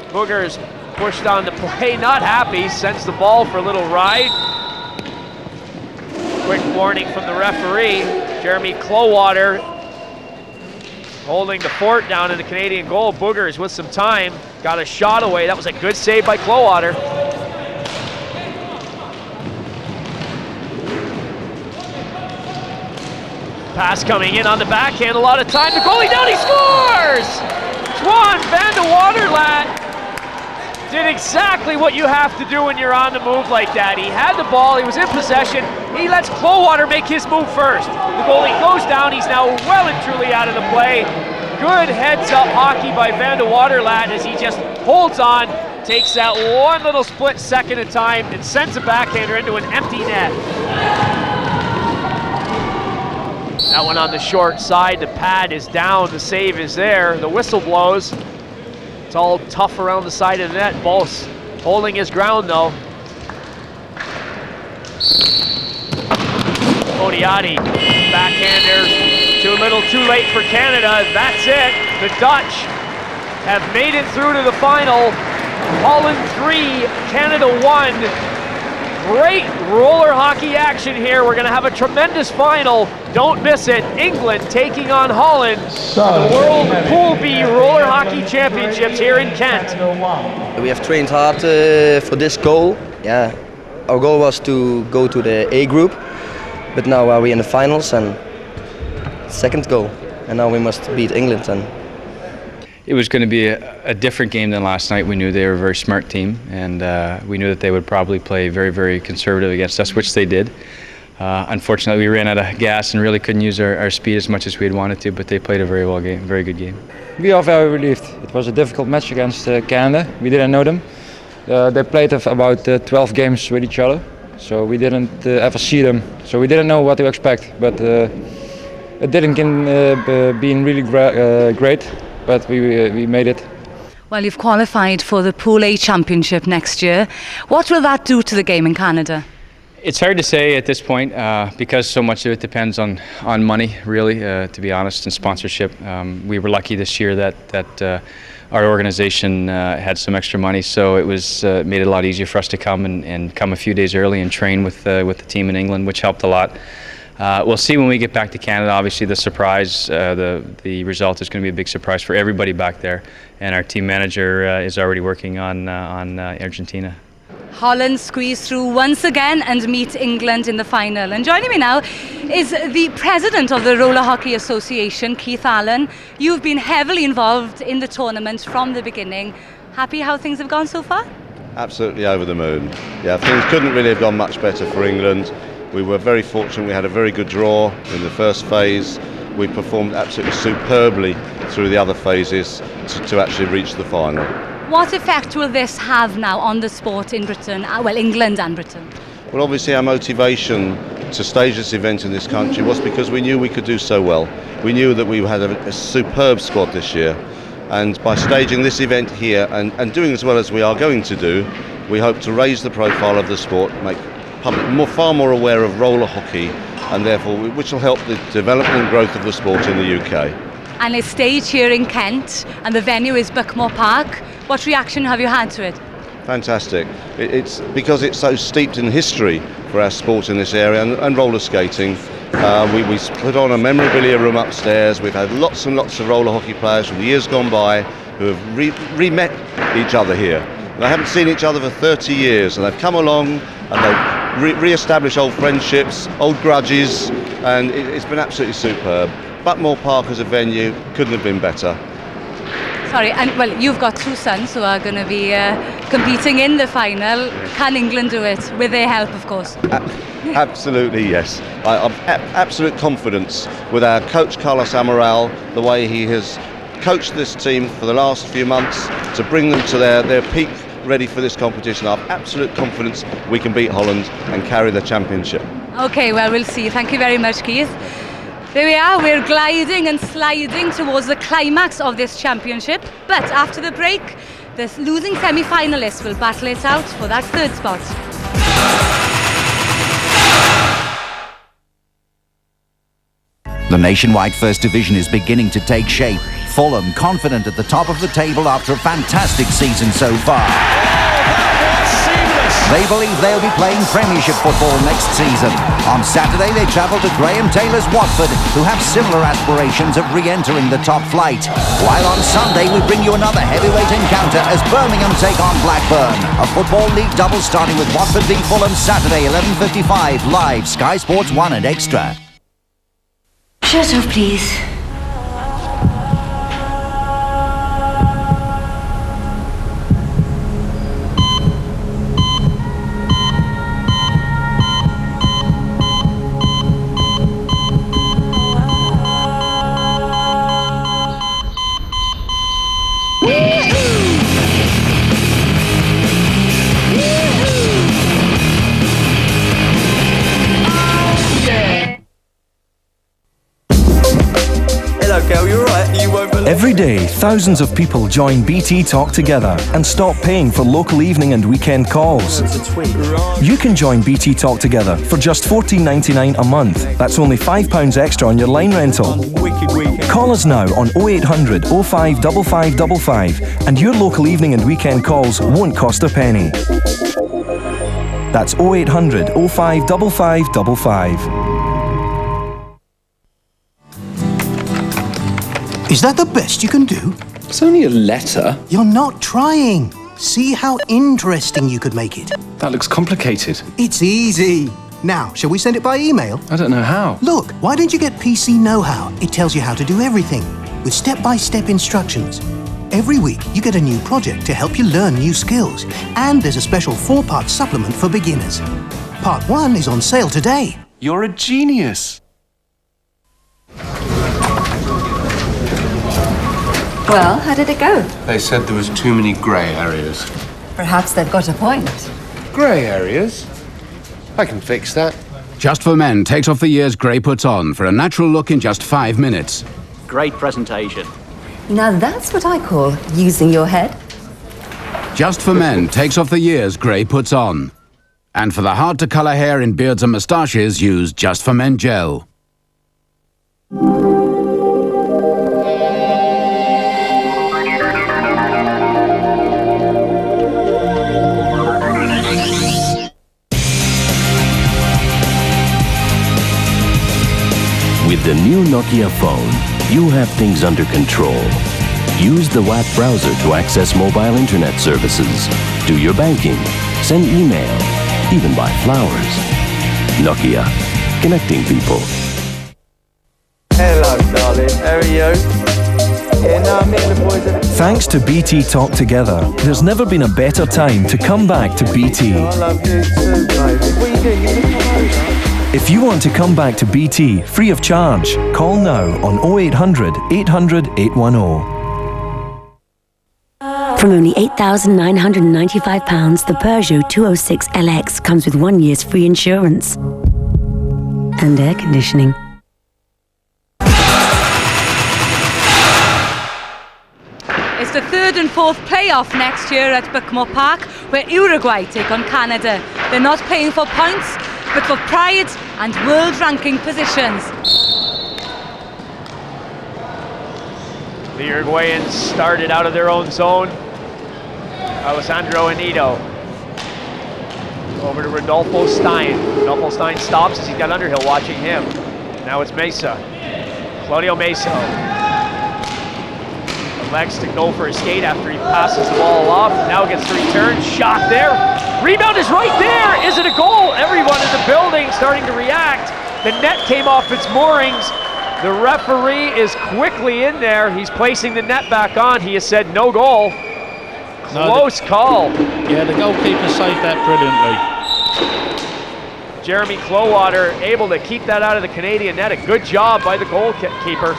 Boogers pushed on the play, not happy, sends the ball for a little ride. Quick warning from the referee. Jeremy Clowater holding the fort down in the Canadian goal. Boogers with some time, got a shot away. That was a good save by Clowater. Pass coming in on the backhand, a lot of time. The goalie down, he scores! Twan Van de Waterlat did exactly what you have to do when you're on the move like that. He had the ball, he was in possession. He lets Clowater make his move first. The goalie goes down, he's now well and truly out of the play. Good heads-up hockey by Van de Waterlat as he just holds on, takes that one little split second of time and sends a backhander into an empty net. That one on the short side, the pad is down, the save is there, the whistle blows. It's all tough around the side of the net. Ball's holding his ground though. Fodiati, backhander, too little too late for Canada. That's it. The Dutch have made it through to the final. Holland 3, Canada 1. Great roller hockey action here. We're going to have a tremendous final. Don't miss it. England taking on Holland. The World Pool B Roller Hockey Championships here in Kent. We have trained hard for this goal. Yeah, our goal was to go to the A group, but now are we in the finals and second goal, and now we must beat England. And it was going to be a different game than last night. We knew they were a very smart team, and we knew that they would probably play very, very conservative against us, which they did. Unfortunately, we ran out of gas and really couldn't use our speed as much as we had wanted to, but they played a very good game. We are very relieved. It was a difficult match against Canada. We didn't know them. They played about 12 games with each other, so we didn't ever see them. So we didn't know what to expect, but it didn't been really great. But we made it. Well, you've qualified for the Pool A Championship next year. What will that do to the game in Canada? It's hard to say at this point because so much of it depends on money, really, to be honest, and sponsorship. We were lucky this year that our organization had some extra money, so it was made it a lot easier for us to come and come a few days early and train with the team in England, which helped a lot. We'll see when we get back to Canada. Obviously, the surprise, the result is going to be a big surprise for everybody back there, and our team manager is already working on Argentina. Holland squeeze through once again and meet England in the final. And joining me now is the president of the Roller Hockey Association, Keith Allen. You've been heavily involved in the tournament from the beginning. Happy how things have gone so far? Absolutely over the moon. Yeah, things couldn't really have gone much better for England. We were very fortunate. We had a very good draw in the first phase. We performed absolutely superbly through the other phases to actually reach the final. What effect will this have now on the sport in Britain, well, England and Britain? Well, obviously our motivation to stage this event in this country was because we knew we could do so well. We knew that we had a superb squad this year, and by staging this event here and doing as well as we are going to do, we hope to raise the profile of the sport, make public far more aware of roller hockey, and therefore which will help the development and growth of the sport in the UK. And it's staged here in Kent, and the venue is Buckmore Park. What reaction have you had to it? Fantastic. It's because it's so steeped in history for our sport in this area and roller skating. We put on a memorabilia room upstairs. We've had lots and lots of roller hockey players from the years gone by who have re-met each other here. They haven't seen each other for 30 years, and they've come along and they've re-established old friendships, old grudges, and it's been absolutely superb. Buckmore Park as a venue couldn't have been better. Sorry, and well, you've got two sons who are going to be competing in the final. Can England do it? With their help, of course. Absolutely, yes. I've absolute confidence with our coach Carlos Amaral, the way he has coached this team for the last few months to bring them to their peak ready for this competition. I have absolute confidence we can beat Holland and carry the championship. Okay, well, we'll see. Thank you very much, Keith. There we are, we're gliding and sliding towards the climax of this championship. But after the break, the losing semi-finalists will battle it out for that third spot. The nationwide First Division is beginning to take shape. Fulham confident at the top of the table after a fantastic season so far. They believe they'll be playing Premiership football next season. On Saturday, they travel to Graham Taylor's Watford, who have similar aspirations of re-entering the top flight. While on Sunday, we bring you another heavyweight encounter as Birmingham take on Blackburn. A Football League double starting with Watford v Fulham Saturday, 11:55, live, Sky Sports 1 and Extra. Shut up, please. Every day, thousands of people join BT Talk Together and stop paying for local evening and weekend calls. You can join BT Talk Together for just $14.99 a month. That's only £5 extra on your line rental. Call us now on 0800 05 5555 and your local evening and weekend calls won't cost a penny. That's 0800 0555 55. Is that the best you can do? It's only a letter. You're not trying. See how interesting you could make it. That looks complicated. It's easy. Now, shall we send it by email? I don't know how. Look, why don't you get PC Know-How? It tells you how to do everything, with step-by-step instructions. Every week, you get a new project to help you learn new skills. And there's a special 4-part supplement for beginners. Part 1 is on sale today. You're a genius. Well, how did it go? They said there was too many grey areas. Perhaps they've got a point. Grey areas? I can fix that. Just for Men takes off the years grey puts on for a natural look in just 5 minutes. Great presentation. Now that's what I call using your head. Just for Men takes off the years grey puts on. And for the hard-to-colour hair in beards and moustaches, use Just for Men gel. With the new Nokia phone, you have things under control. Use the WAP browser to access mobile internet services, do your banking, send email, even buy flowers. Nokia, connecting people. Hello, darling. How are you? Yeah, no, me and the boys are... Thanks to BT Talk Together, there's never been a better time to come back to BT. I love you too, baby. What are you doing? You gonna come over? If you want to come back to BT free of charge, call now on 0800 800 810. From only £8,995, the Peugeot 206 LX comes with 1 year's free insurance and air conditioning. It's the third and fourth playoff next year at Buckmore Park, where Uruguay take on Canada. They're not playing for points, but for pride and world ranking positions. The Uruguayans started out of their own zone. Alessandro Anido over to Rodolfo Stein. Rodolfo Stein stops as he's got Underhill watching him. Now it's Mesa. Claudio Mesa elects to go for a skate after he passes the ball off. Now gets the return. Shot there. Rebound is right there. Is it a goal? Everyone in the building starting to react. The net came off its moorings. The referee is quickly in there. He's placing the net back on. He has said no goal. Close call. Yeah, the goalkeeper saved that brilliantly. Jeremy Clowater able to keep that out of the Canadian net. A good job by the goalkeeper.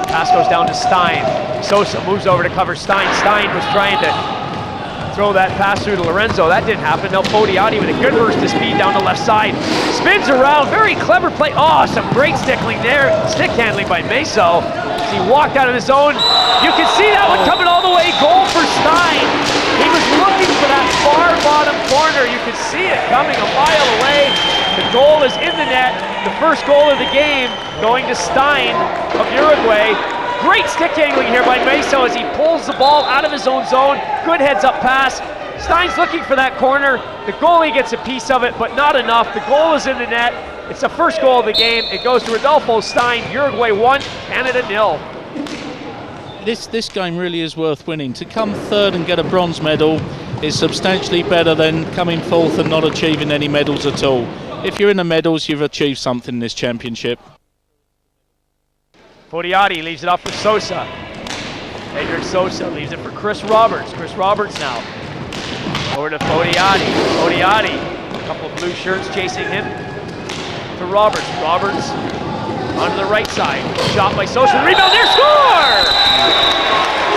Pass goes down to Stein. Sosa moves over to cover Stein. Stein was trying to throw that pass through to Lorenzo. That didn't happen. Now Fodiati with a good burst of speed down the left side. Spins around. Very clever play. Oh, some great stick handling by Meso. As he walked out of the zone. You can see that one coming all the way. Goal for Stein. He was looking for that far bottom corner. You could see it coming a mile away. The goal is in the net. The first goal of the game going to Stein of Uruguay. Great stick handling here by Meso as he pulls the ball out of his own zone. Good heads-up pass. Stein's looking for that corner. The goalie gets a piece of it, but not enough. The goal is in the net. It's the first goal of the game. It goes to Rodolfo Stein. Uruguay 1, Canada 0. This game really is worth winning. To come third and get a bronze medal is substantially better than coming fourth and not achieving any medals at all. If you're in the medals, you've achieved something in this championship. Fodiati leaves it off for Sosa. Pedro Sosa leaves it for Chris Roberts. Chris Roberts now over to Fodiati. Fodiati, a couple of blue shirts chasing him to Roberts. Roberts onto the right side. Shot by Sosa. Rebound there. Score!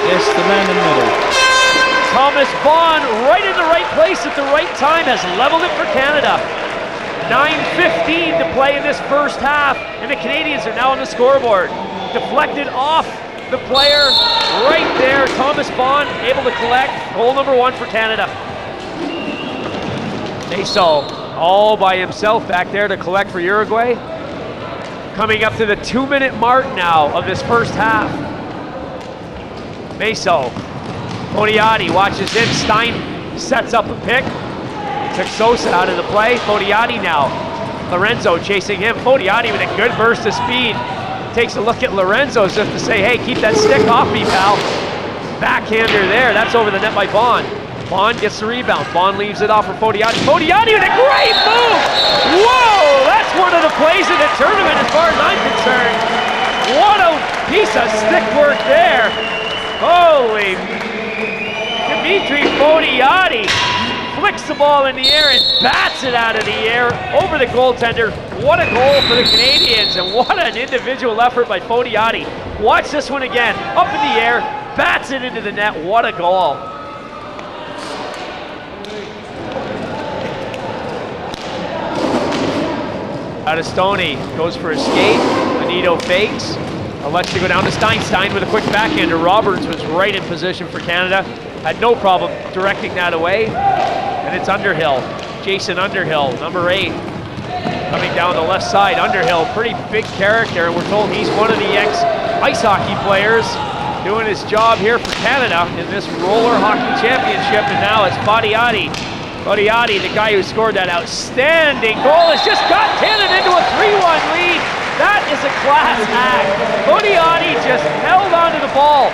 Yes, the man in the middle. Thomas Vaughn right in the right place at the right time has leveled it for Canada. 9:15 to play in this first half, and the Canadians are now on the scoreboard. Deflected off the player right there. Thomas Vaughn able to collect. Goal number 1 for Canada. Meso all by himself back there to collect for Uruguay. Coming up to the 2-minute mark now of this first half. Meso. Fodiati watches him. Stein sets up a pick. Took Sosa out of the play. Fodiati now. Lorenzo chasing him. Fodiati with a good burst of speed. Takes a look at Lorenzo as if to say, hey, keep that stick off me, pal. Backhander there. That's over the net by Bond. Bond gets the rebound. Bond leaves it off for Fodiati. Fodiati with a great move! Whoa! That's one of the plays in the tournament as far as I'm concerned. What a piece of stick work there. Holy. Dimitri Fodiati flicks the ball in the air and bats it out of the air over the goaltender. What a goal for the Canadians, and what an individual effort by Fodiati. Watch this one again. Up in the air, bats it into the net. What a goal. Stoney goes for a skate. Anito fakes. Elects to go down to Stein. Stein with a quick backhander. Roberts was right in position for Canada. Had no problem directing that away. And it's Underhill. Jason Underhill, number 8. Coming down the left side. Underhill, pretty big character. And we're told he's one of the ex-ice hockey players doing his job here for Canada in this roller hockey championship. And now it's Fodiati. Fodiati, the guy who scored that outstanding goal, has just got Canada into a 3-1 lead. That is a class act. Fodiati just held onto the ball.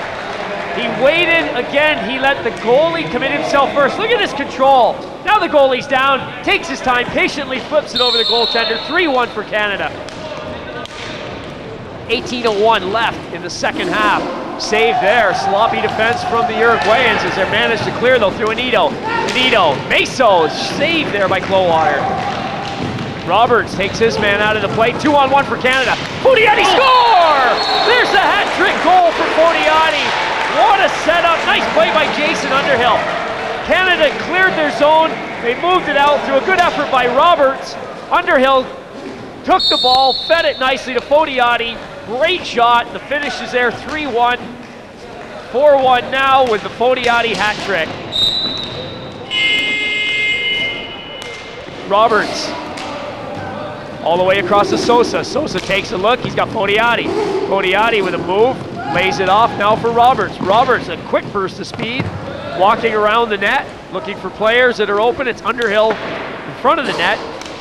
He waited again. He let the goalie commit himself first. Look at his control. Now the goalie's down, takes his time, patiently flips it over the goaltender. 3-1 for Canada. 18:01 left in the second half. Save there, sloppy defense from the Uruguayans as they're managed to clear though through Anito. Meso, save there by Clowater. Roberts takes his man out of the play. 2-on-1 for Canada. Fodiati score! There's the hat trick goal for Fodiati. What a setup, nice play by Jason Underhill. Canada cleared their zone, they moved it out through a good effort by Roberts. Underhill took the ball, fed it nicely to Fodiati. Great shot, the finish is there, 3-1. 4-1 now with the Fodiati hat trick. Roberts, all the way across to Sosa. Sosa takes a look, he's got Fodiati. Fodiati with a move, lays it off now for Roberts. Roberts, a quick burst of speed, walking around the net, looking for players that are open. It's Underhill in front of the net.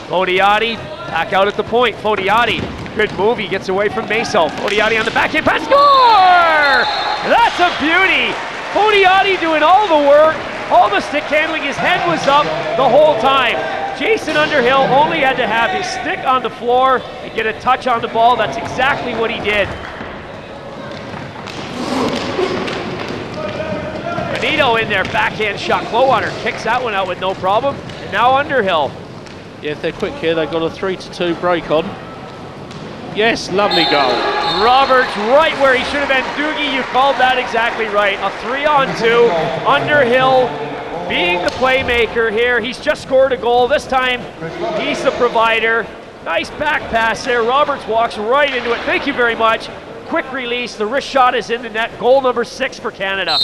Fodiati back out at the point. Fodiati, good move, he gets away from Meso. Fodiati on the backhand pass, score! That's a beauty! Fodiati doing all the work, all the stick handling, his head was up the whole time. Jason Underhill only had to have his stick on the floor and get a touch on the ball. That's exactly what he did. Anito in there, backhand shot. Clowater kicks that one out with no problem. And now Underhill. Yeah, if they're quick here, they've got a 3-2 break on. Yes, lovely goal. Roberts right where he should have been. Doogie, you called that exactly right. A 3-on-2. Underhill being the playmaker here. He's just scored a goal. This time, he's the provider. Nice back pass there. Roberts walks right into it. Thank you very much. Quick release. The wrist shot is in the net. Goal number 6 for Canada.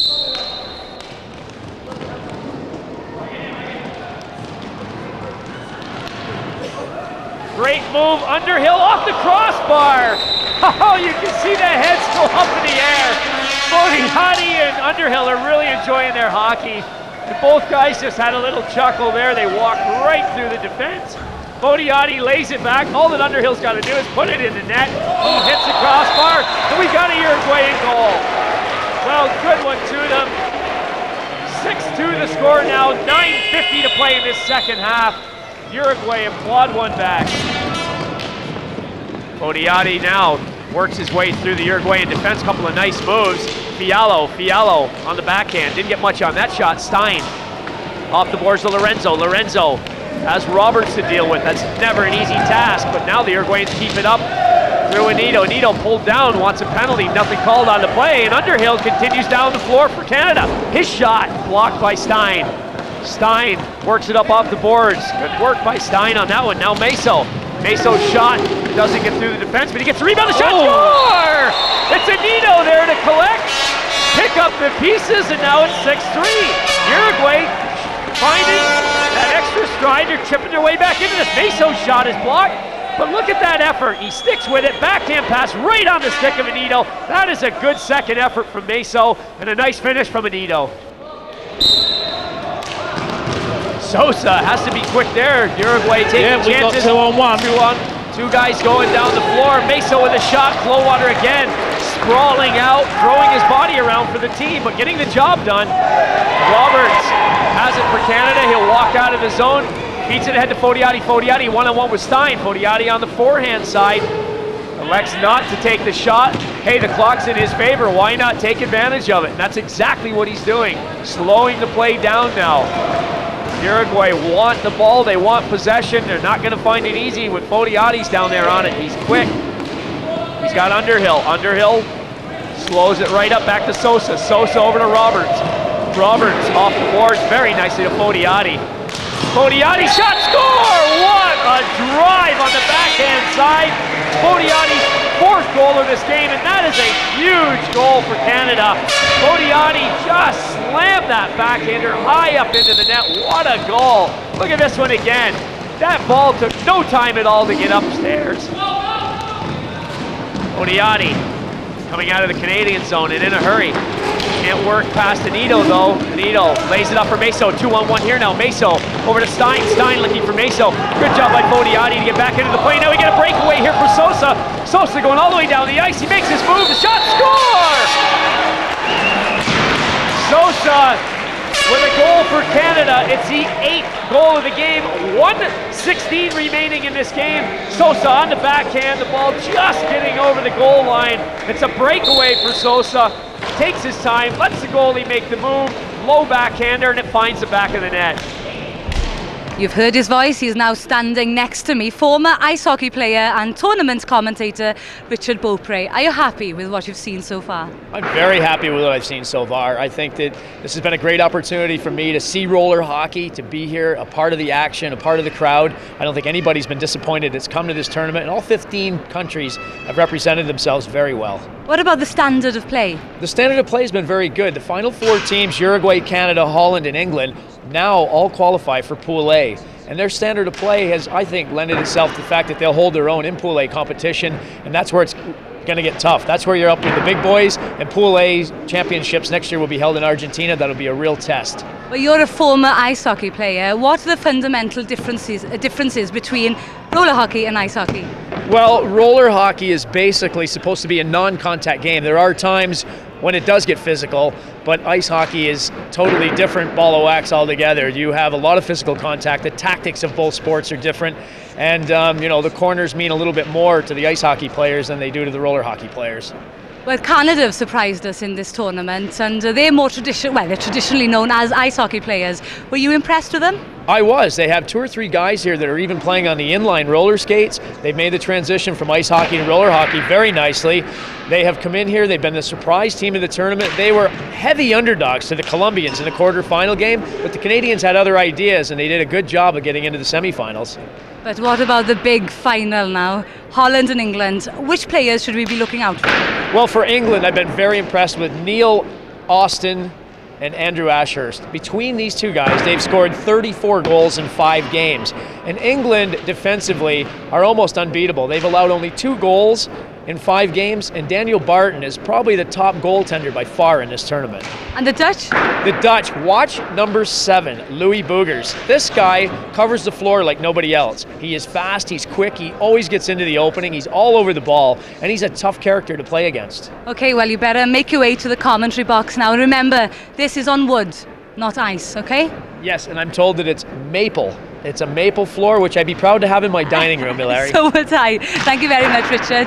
Great move, Underhill off the crossbar. Oh, you can see the heads go up in the air. Fodiati and Underhill are really enjoying their hockey. And both guys just had a little chuckle there. They walked right through the defense. Fodiati lays it back. All that Underhill's got to do is put it in the net. He hits the crossbar, and we got a Uruguayan goal. Well, good one to them. 6-2 the score now. 9:50 to play in this second half. Uruguay applaud one back. Fodiati now works his way through the Uruguayan defense. Couple of nice moves. Fiallo on the backhand. Didn't get much on that shot. Stein off the boards to Lorenzo. Lorenzo has Roberts to deal with. That's never an easy task, but now the Uruguayans keep it up through Anito. Anito pulled down, wants a penalty. Nothing called on the play, and Underhill continues down the floor for Canada. His shot blocked by Stein. Stein works it up off the boards. Good work by Stein on that one. Now Meso's shot doesn't get through the defense, but he gets the rebound. The shot, score! It's Anito there to collect, pick up the pieces, and now it's 6-3. Uruguay finding that extra stride. They're chipping their way back into this. Meso's shot is blocked, But look at that effort. He sticks with it. Backhand pass right on the stick of Anito. That is a good second effort from Meso, and a nice finish from Anito. Sosa has to be quick there. Uruguay taking chances. We got 2-on-1. Two guys going down the floor. Meso with a shot. Flowwater again. Sprawling out, throwing his body around for the team, but getting the job done. Roberts has it for Canada. He'll walk out of the zone. Feeds it ahead to Fodiati. Fodiati one-on-one with Stein. Fodiati on the forehand side. Elects not to take the shot. Hey, the clock's in his favor. Why not take advantage of it? And that's exactly what he's doing. Slowing the play down now. Uruguay want the ball. They want possession. They're not going to find it easy with Fodiati's down there on it. He's quick. He's got Underhill. Underhill slows it right up back to Sosa. Sosa over to Roberts. Roberts off the boards very nicely to Fodiati. Fodiati shot, score! What a drive on the backhand side. Fodiati's fourth goal of this game, and that is a huge goal for Canada. Fodiati just slammed that backhander high up into the net. What a goal. Look at this one again. That ball took no time at all to get upstairs. Fodiati coming out of the Canadian zone and in a hurry. Can't work past Anito though. Anito lays it up for Meso. 2-on-1 here now. Meso over to Stein. Stein looking for Meso. Good job by Fodiati to get back into the play. Now we get a breakaway here for Sosa. Sosa going all the way down the ice. He makes his move. The shot, score! Sosa with a goal for Canada. It's the 8th goal of the game. 1:16 remaining in this game. Sosa on the backhand. The ball just getting over the goal line. It's a breakaway for Sosa. Takes his time, lets the goalie make the move. Low backhander, and it finds the back of the net. You've heard his voice. He's now standing next to me. Former ice hockey player and tournament commentator Richard Beaupre. Are you happy with what you've seen so far? I'm very happy with what I've seen so far. I think that this has been a great opportunity for me to see roller hockey, to be here, a part of the action, a part of the crowd. I don't think anybody's been disappointed it's come to this tournament, and all 15 countries have represented themselves very well. What about the standard of play? The standard of play has been very good. The final 4 teams, Uruguay, Canada, Holland, and England, now all qualify for Pool A. And their standard of play has, I think, lended itself to the fact that they'll hold their own in Pool A competition, and that's where it's going to get tough. That's where you're up with the big boys, and Pool A championships next year will be held in Argentina. That'll be a real test. Well, you're a former ice hockey player. What are the fundamental differences between roller hockey and ice hockey? Well, roller hockey is basically supposed to be a non-contact game. There are times when it does get physical, but ice hockey is totally different ball of wax altogether. You have a lot of physical contact. The tactics of both sports are different, and the corners mean a little bit more to the ice hockey players than they do to the roller hockey players. Well, Canada have surprised us in this tournament, and they're more they're traditionally known as ice hockey players. Were you impressed with them? I was. They have 2 or 3 guys here that are even playing on the inline roller skates. They've made the transition from ice hockey to roller hockey very nicely. They have come in here. They've been the surprise team of the tournament. They were heavy underdogs to the Colombians in the quarterfinal game, but the Canadians had other ideas, and they did a good job of getting into the semifinals. But what about the big final now? Holland and England. Which players should we be looking out for? Well, for England, I've been very impressed with Neil Austin and Andrew Ashurst. Between these 2 guys, they've scored 34 goals in 5 games. And England, defensively, are almost unbeatable. They've allowed only 2 goals in 5 games, and Daniel Barton is probably the top goaltender by far in this tournament. And the Dutch? The Dutch, watch number 7, Louis Boogers. This guy covers the floor like nobody else. He is fast, he's quick, he always gets into the opening, he's all over the ball, and he's a tough character to play against. Okay, well, you better make your way to the commentary box now. Remember, this is on wood, not ice, okay? Yes, and I'm told that it's maple. It's a maple floor, which I'd be proud to have in my dining room, Hilary. So would I. Thank you very much, Richard.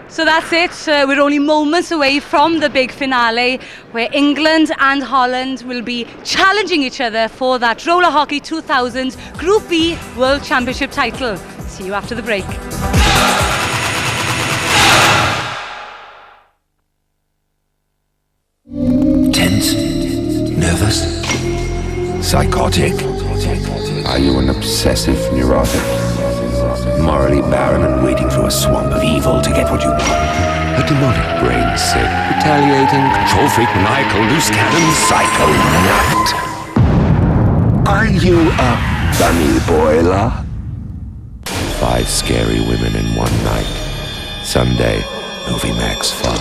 So that's it. We're only moments away from the big finale, where England and Holland will be challenging each other for that Roller Hockey 2000 Group B World Championship title. See you after the break. Tense? Nervous? Psychotic? Are you an obsessive neurotic? Morally barren and waiting through a swamp of evil to get what you want? A demonic brain sick, retaliating, control freak, maniacal, loose cannon, psycho nut? Are you a bunny boiler? 5 scary women in one night. Sunday, Movie Max 5.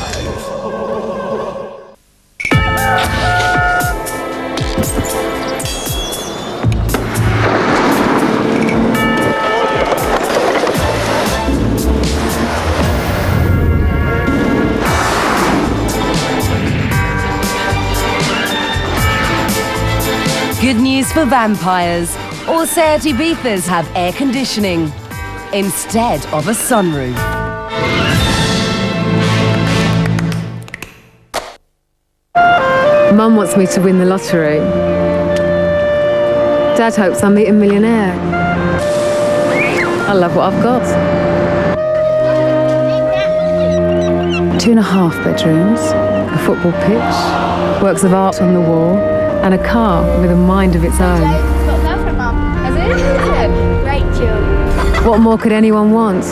Good news for vampires. All Seat Ibizas have air conditioning instead of a sunroof. Mum wants me to win the lottery. Dad hopes I'm meeting a millionaire. I love what I've got. 2.5 bedrooms, a football pitch, works of art on the wall, and a car with a mind of its own. What more could anyone want?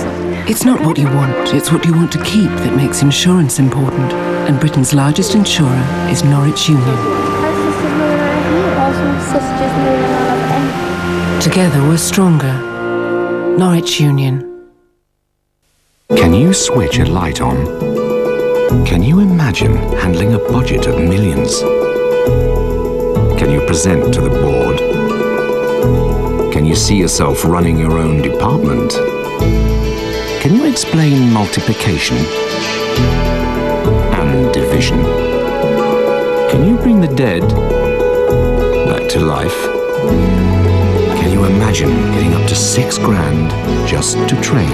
It's not what you want, it's what you want to keep that makes insurance important. And Britain's largest insurer is Norwich Union. Together we're stronger. Norwich Union. Can you switch a light on? Can you imagine handling a budget of millions? Can you present to the board? Can you see yourself running your own department? Can you explain multiplication and division? Can you bring the dead back to life? Can you imagine getting up to $6,000 just to train?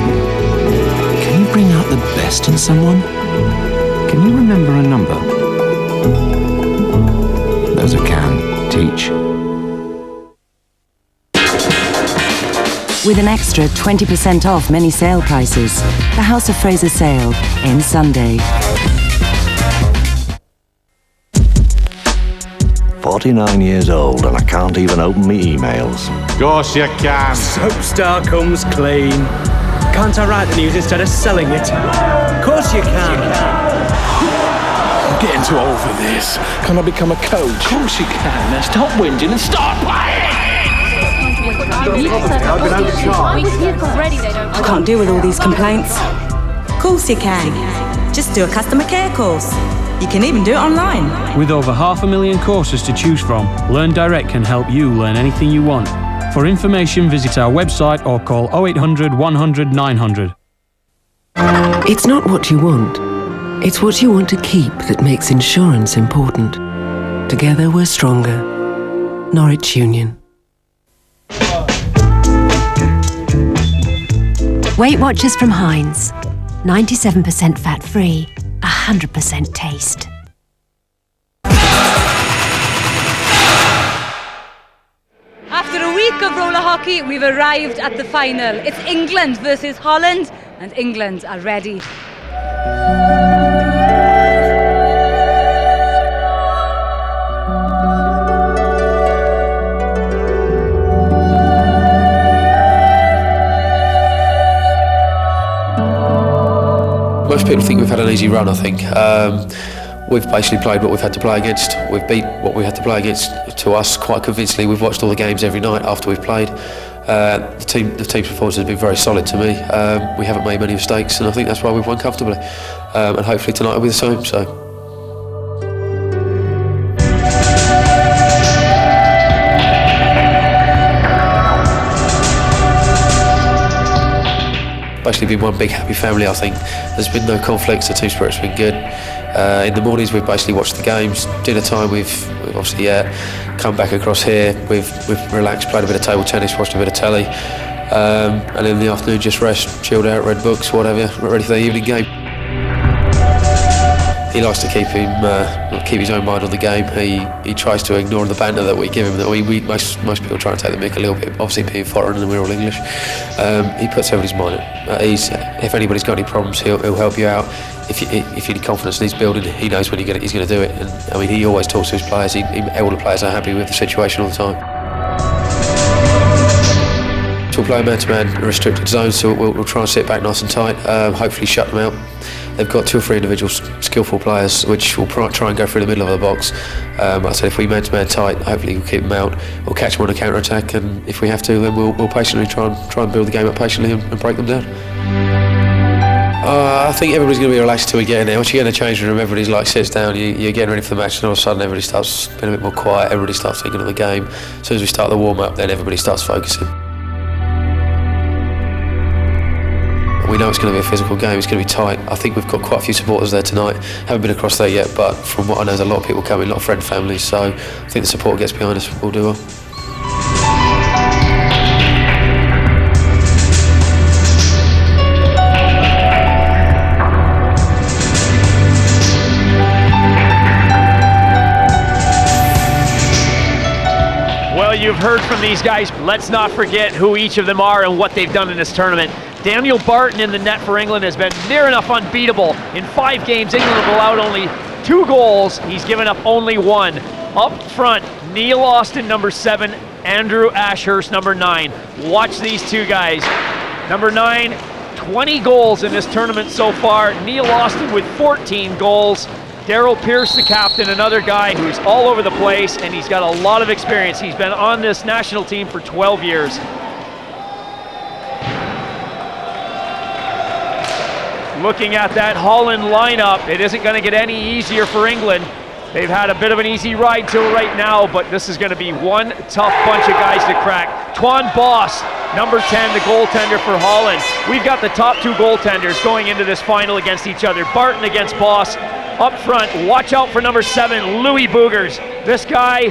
Can you bring out the best in someone? Can you remember a number? Those who can teach. With an extra 20% off many sale prices, the House of Fraser sale ends Sunday. 49 years old and I can't even open my emails. Course you can. Soapstar comes clean. Can't I write the news instead of selling it? Course you can. I'm getting too old for this. Can I become a coach? Of course you can. Now stop whinging and start playing! I can't deal with all these complaints. Of course you can. Just do a customer care course. You can even do it online. With over 500,000 courses to choose from, Learn Direct can help you learn anything you want. For information, visit our website or call 0800 100 900. It's not what you want. It's what you want to keep that makes insurance important. Together we're stronger. Norwich Union. Weight Watchers from Heinz. 97% fat-free, 100% taste. After a week of roller hockey, we've arrived at the final. It's England versus Holland, and England are ready. Most people think we've had an easy run, I think. We've basically played what we've had to play against. We've beat what we had to play against to us quite convincingly. We've watched all the games every night after we've played. The team's performance has been very solid to me. We haven't made many mistakes, and I think that's why we've won comfortably. And hopefully tonight will be the same. So. Basically been one big happy family, I think. There's been no conflicts, the team spirit's been good. In the mornings we've basically watched the games. Dinner time we've obviously come back across here, we've relaxed, played a bit of table tennis, watched a bit of telly, and in the afternoon just rest, chilled out, read books, whatever, ready for the evening game. He likes to keep his own mind on the game. He tries to ignore the banter that we give him. Most people try and take the mick a little bit, obviously being foreign and we're all English. He puts everybody's mind at ease. If anybody's got any problems, he'll help you out. If you need confidence in his building, he knows when he's going to do it. And I mean, he always talks to his players. All the players are happy with the situation all the time. We'll play man-to-man restricted zones, so we'll try and sit back nice and tight, hopefully shut them out. they've got 2 or 3 individual skillful players which will try and go through the middle of the box. I said if we man-to-man tight, hopefully we'll keep them out. We'll catch them on a counter-attack, and if we have to, then we'll patiently try and build the game up patiently and break them down. I think everybody's going to be relaxed till we get in there. Once you get in the change room, everybody's like sits down, you're getting ready for the match, and all of a sudden everybody starts being a bit more quiet, everybody starts thinking of the game. As soon as we start the warm-up, then everybody starts focusing. We know it's going to be a physical game, it's going to be tight. I think we've got quite a few supporters there tonight. Haven't been across there yet, but from what I know, there's a lot of people coming, a lot of friend families, so I think the support gets behind us, we'll do well. You've heard from these guys. Let's not forget who each of them are and what they've done in this tournament. Daniel Barton in the net for England has been near enough unbeatable. In 5 games, England have allowed only 2 goals. He's given up only 1. Up front, Neil Austin, number 7, Andrew Ashurst, number 9. Watch these 2 guys. Number 9, 20 goals in this tournament so far. Neil Austin with 14 goals. Daryl Pierce, the captain, another guy who's all over the place, and he's got a lot of experience. He's been on this national team for 12 years. Looking at that Holland lineup, it isn't going to get any easier for England. They've had a bit of an easy ride till right now, but this is going to be one tough bunch of guys to crack. Twan Boss, number 10, the goaltender for Holland. We've got the top 2 goaltenders going into this final against each other. Barton against Boss. Up front, watch out for number 7, Louis Boogers. This guy,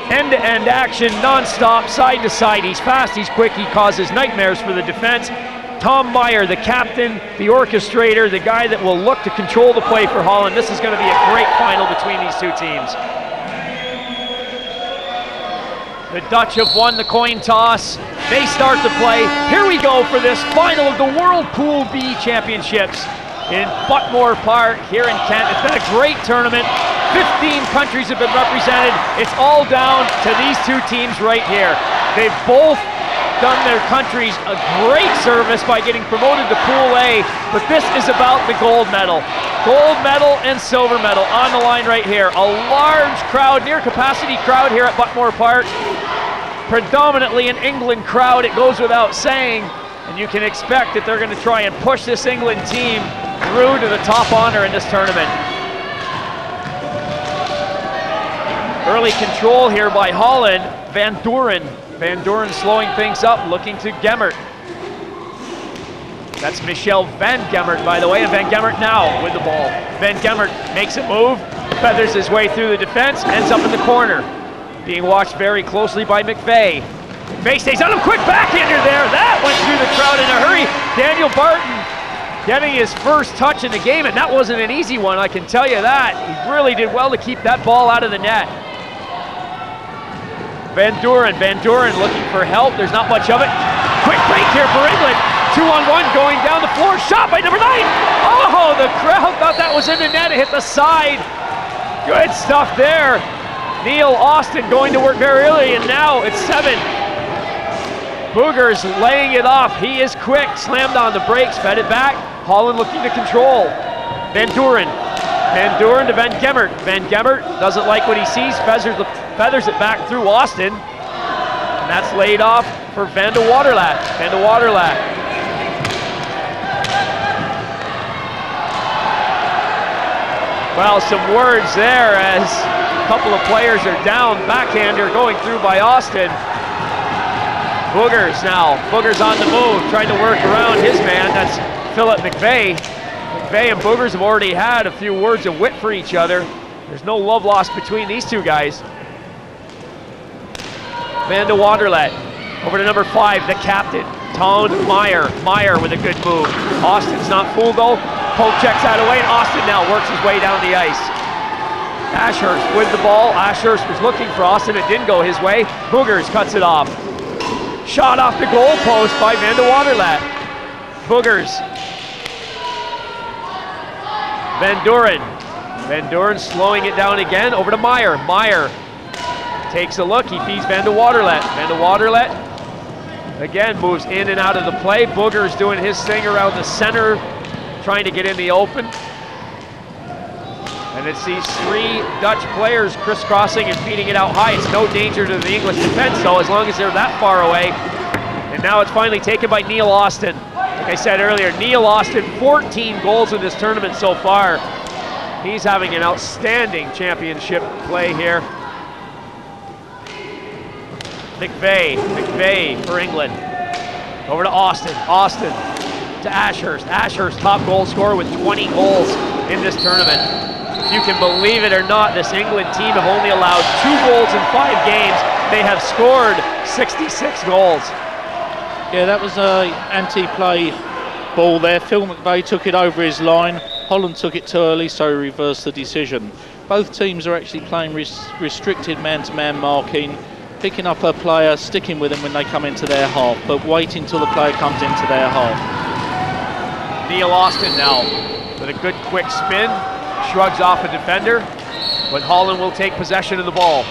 end-to-end action, non-stop, side to side. He's fast, he's quick, he causes nightmares for the defense. Tom Meyer, the captain, the orchestrator, the guy that will look to control the play for Holland. This is going to be a great final between these 2 teams. The Dutch have won the coin toss. They start the play. Here we go for this final of the World Pool B Championships in Buckmore Park here in Kent. It's been a great tournament. 15 countries have been represented. It's all down to these 2 teams right here. They've both done their countries a great service by getting promoted to Pool A, but this is about the gold medal. Gold medal and silver medal on the line right here. A large crowd, near capacity crowd here at Buckmore Park. Predominantly an England crowd, it goes without saying, and you can expect that they're going to try and push this England team through to the top honor in this tournament. Early control here by Holland. Van Duren slowing things up, looking to Gemmert. That's Michel Van Gemmert, by the way, and Van Gemmert now with the ball. Van Gemmert makes a move, feathers his way through the defense, ends up in the corner. Being watched very closely by McVeigh. McVeigh stays on him, quick backhander there. That went through the crowd in a hurry. Daniel Barton getting his first touch in the game, and that wasn't an easy one, I can tell you that. He really did well to keep that ball out of the net. Van Duren looking for help. There's not much of it. Quick break here for England. 2-on-1 going down the floor. Shot by number 9. Oh, the crowd thought that was in the net. It hit the side. Good stuff there. Neil Austin going to work very early, and now it's 7. Boogers laying it off. He is quick. Slammed on the brakes. Fed it back. Holland looking to control. Van Duren to Van Gemmert. Van Gemmert doesn't like what he sees. Feathers it back through Austin. And that's laid off for Van de Waterlat. Well, some words there as a couple of players are down. Backhander going through by Austin. Boogers now. Boogers on the move, trying to work around his man. That's Philip McVeigh. McVeigh and Boogers have already had a few words of wit for each other. There's no love lost between these 2 guys. Van de Waterlet over to number 5, the captain, Tom Meyer. Meyer with a good move. Austin's not fooled though. Poke checks that away, and Austin now works his way down the ice. Ashurst with the ball. Ashurst was looking for Austin. It didn't go his way. Boogers cuts it off. Shot off the goal post by Van de Waterlat. Boogers. Van Duren slowing it down again. Over to Meyer. Meyer takes a look. He feeds Van de Waterlet. Van de Waterlet again moves in and out of the play. Boogers doing his thing around the center, trying to get in the open. And it sees 3 Dutch players crisscrossing and feeding it out high. It's no danger to the English defense, though, as long as they're that far away. And now it's finally taken by Neil Austin. Like I said earlier, Neil Austin, 14 goals in this tournament so far. He's having an outstanding championship play here. McVeigh for England. Over to Austin. Austin to Ashurst. Ashurst, top goal scorer with 20 goals in this tournament. If you can believe it or not, this England team have only allowed 2 goals in 5 games. They have scored 66 goals. Yeah, that was an anti-play ball there. Phil McVeigh took it over his line. Holland took it too early, so he reversed the decision. Both teams are actually playing restricted man-to-man marking, picking up a player, sticking with them when they come into their half, but waiting till the player comes into their half. Neil Austin now with a good quick spin, shrugs off a defender, but Holland will take possession of the ball.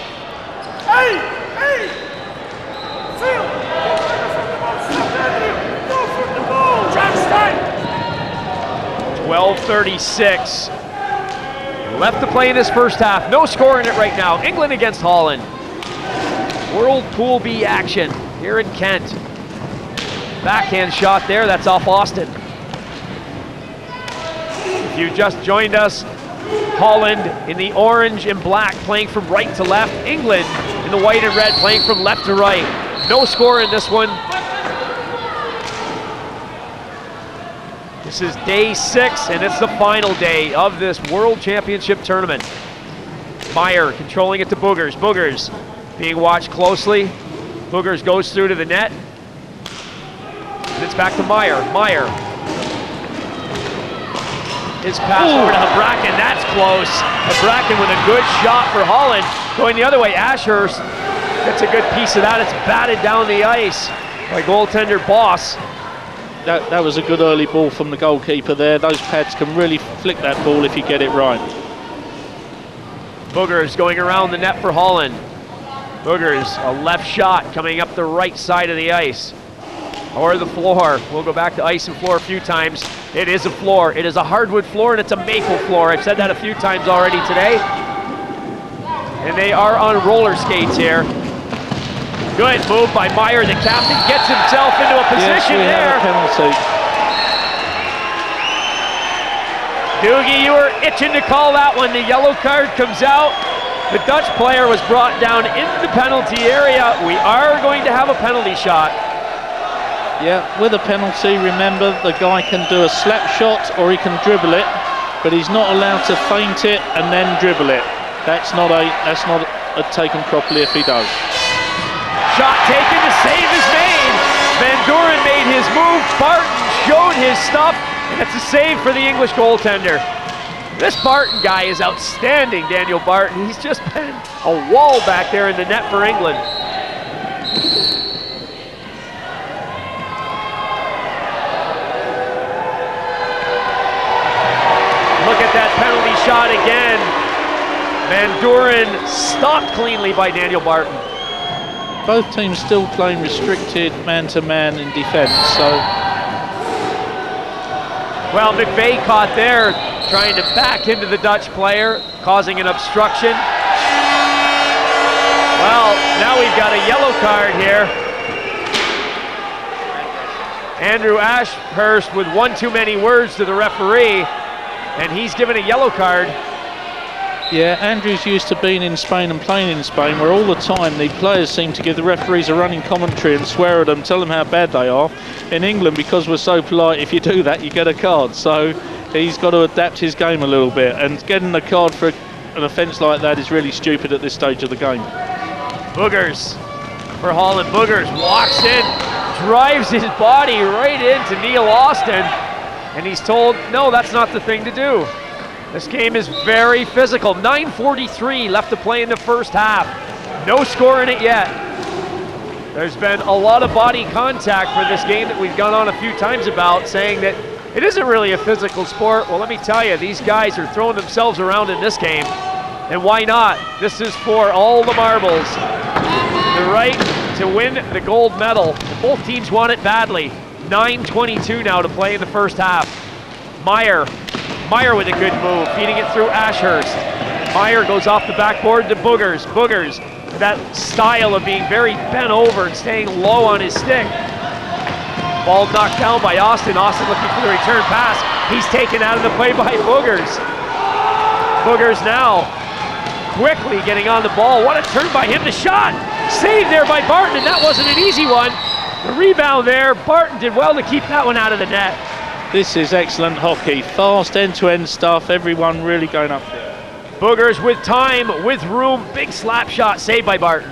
12:36 left to play in this first half. No score in it right now. England against Holland. World Pool B action here in Kent. Backhand shot there, that's off Austin. If you just joined us, Holland in the orange and black playing from right to left. England in the white and red playing from left to right. No score in this one. This is day 6 and it's the final day of this World Championship tournament. Meyer controlling it to Boogers. Boogers being watched closely. Boogers goes through to the net. And it's back to Meyer. Meyer. His pass over to Habraken, that's close. Habraken with a good shot for Holland. Going the other way, Ashurst gets a good piece of that. It's batted down the ice by goaltender Boss. That was a good early ball from the goalkeeper there. Those pads can really flick that ball if you get it right. Boogers going around the net for Holland. Boogers, a left shot coming up the right side of the ice. Or the floor. We'll go back to ice and floor a few times. It is a floor. It is a hardwood floor and it's a maple floor. I've said that a few times already today. And they are on roller skates here. Good move by Meyer. The captain gets himself into a position there. Have a penalty. Doogie, you were itching to call that one. The yellow card comes out. The Dutch player was brought down in the penalty area. We are going to have a penalty shot. Yeah, with a penalty, remember, the guy can do a slap shot or he can dribble it, but he's not allowed to feint it and then dribble it. That's not taken properly if he does. Shot taken, the save is made. Van Doren made his move. Barton showed his stuff, and it's a save for the English goaltender. This Barton guy is outstanding, Daniel Barton. He's just been a wall back there in the net for England. Look at that penalty shot again. Van Doren stopped cleanly by Daniel Barton. Both teams still playing restricted man-to-man in defense, so. Well, McVeigh caught there, trying to back into the Dutch player, causing an obstruction. Well, now we've got a yellow card here. Andrew Ashurst with one too many words to the referee, and he's given a yellow card. Yeah, Andrew's used to being in Spain and playing in Spain, where all the time the players seem to give the referees a running commentary and swear at them, tell them how bad they are. In England, because we're so polite, if you do that, you get a card. So he's got to adapt his game a little bit, and getting a card for an offence like that is really stupid at this stage of the game. Boogers for Holland. Boogers walks in, drives his body right into Neil Austin, and he's told, no, that's not the thing to do. This game is very physical. 9:43 left to play in the first half. No score in it yet. There's been a lot of body contact for this game that we've gone on a few times about, saying that it isn't really a physical sport. Well, let me tell you, these guys are throwing themselves around in this game. And why not? This is for all the marbles. The right to win the gold medal. Both teams want it badly. 9:22 now to play in the first half. Meyer Meyer with a good move, feeding it through Ashurst. Meyer goes off the backboard to Boogers. Boogers, that style of being very bent over and staying low on his stick. Ball knocked down by Austin. Austin looking for the return pass. He's taken out of the play by Boogers. Boogers now quickly getting on the ball. What a turn by him. The shot saved there by Barton, and that wasn't an easy one. The rebound there. Barton did well to keep that one out of the net. This is excellent hockey. Fast end-to-end stuff. Everyone really going up there. Boogers with time, with room. Big slap shot saved by Barton.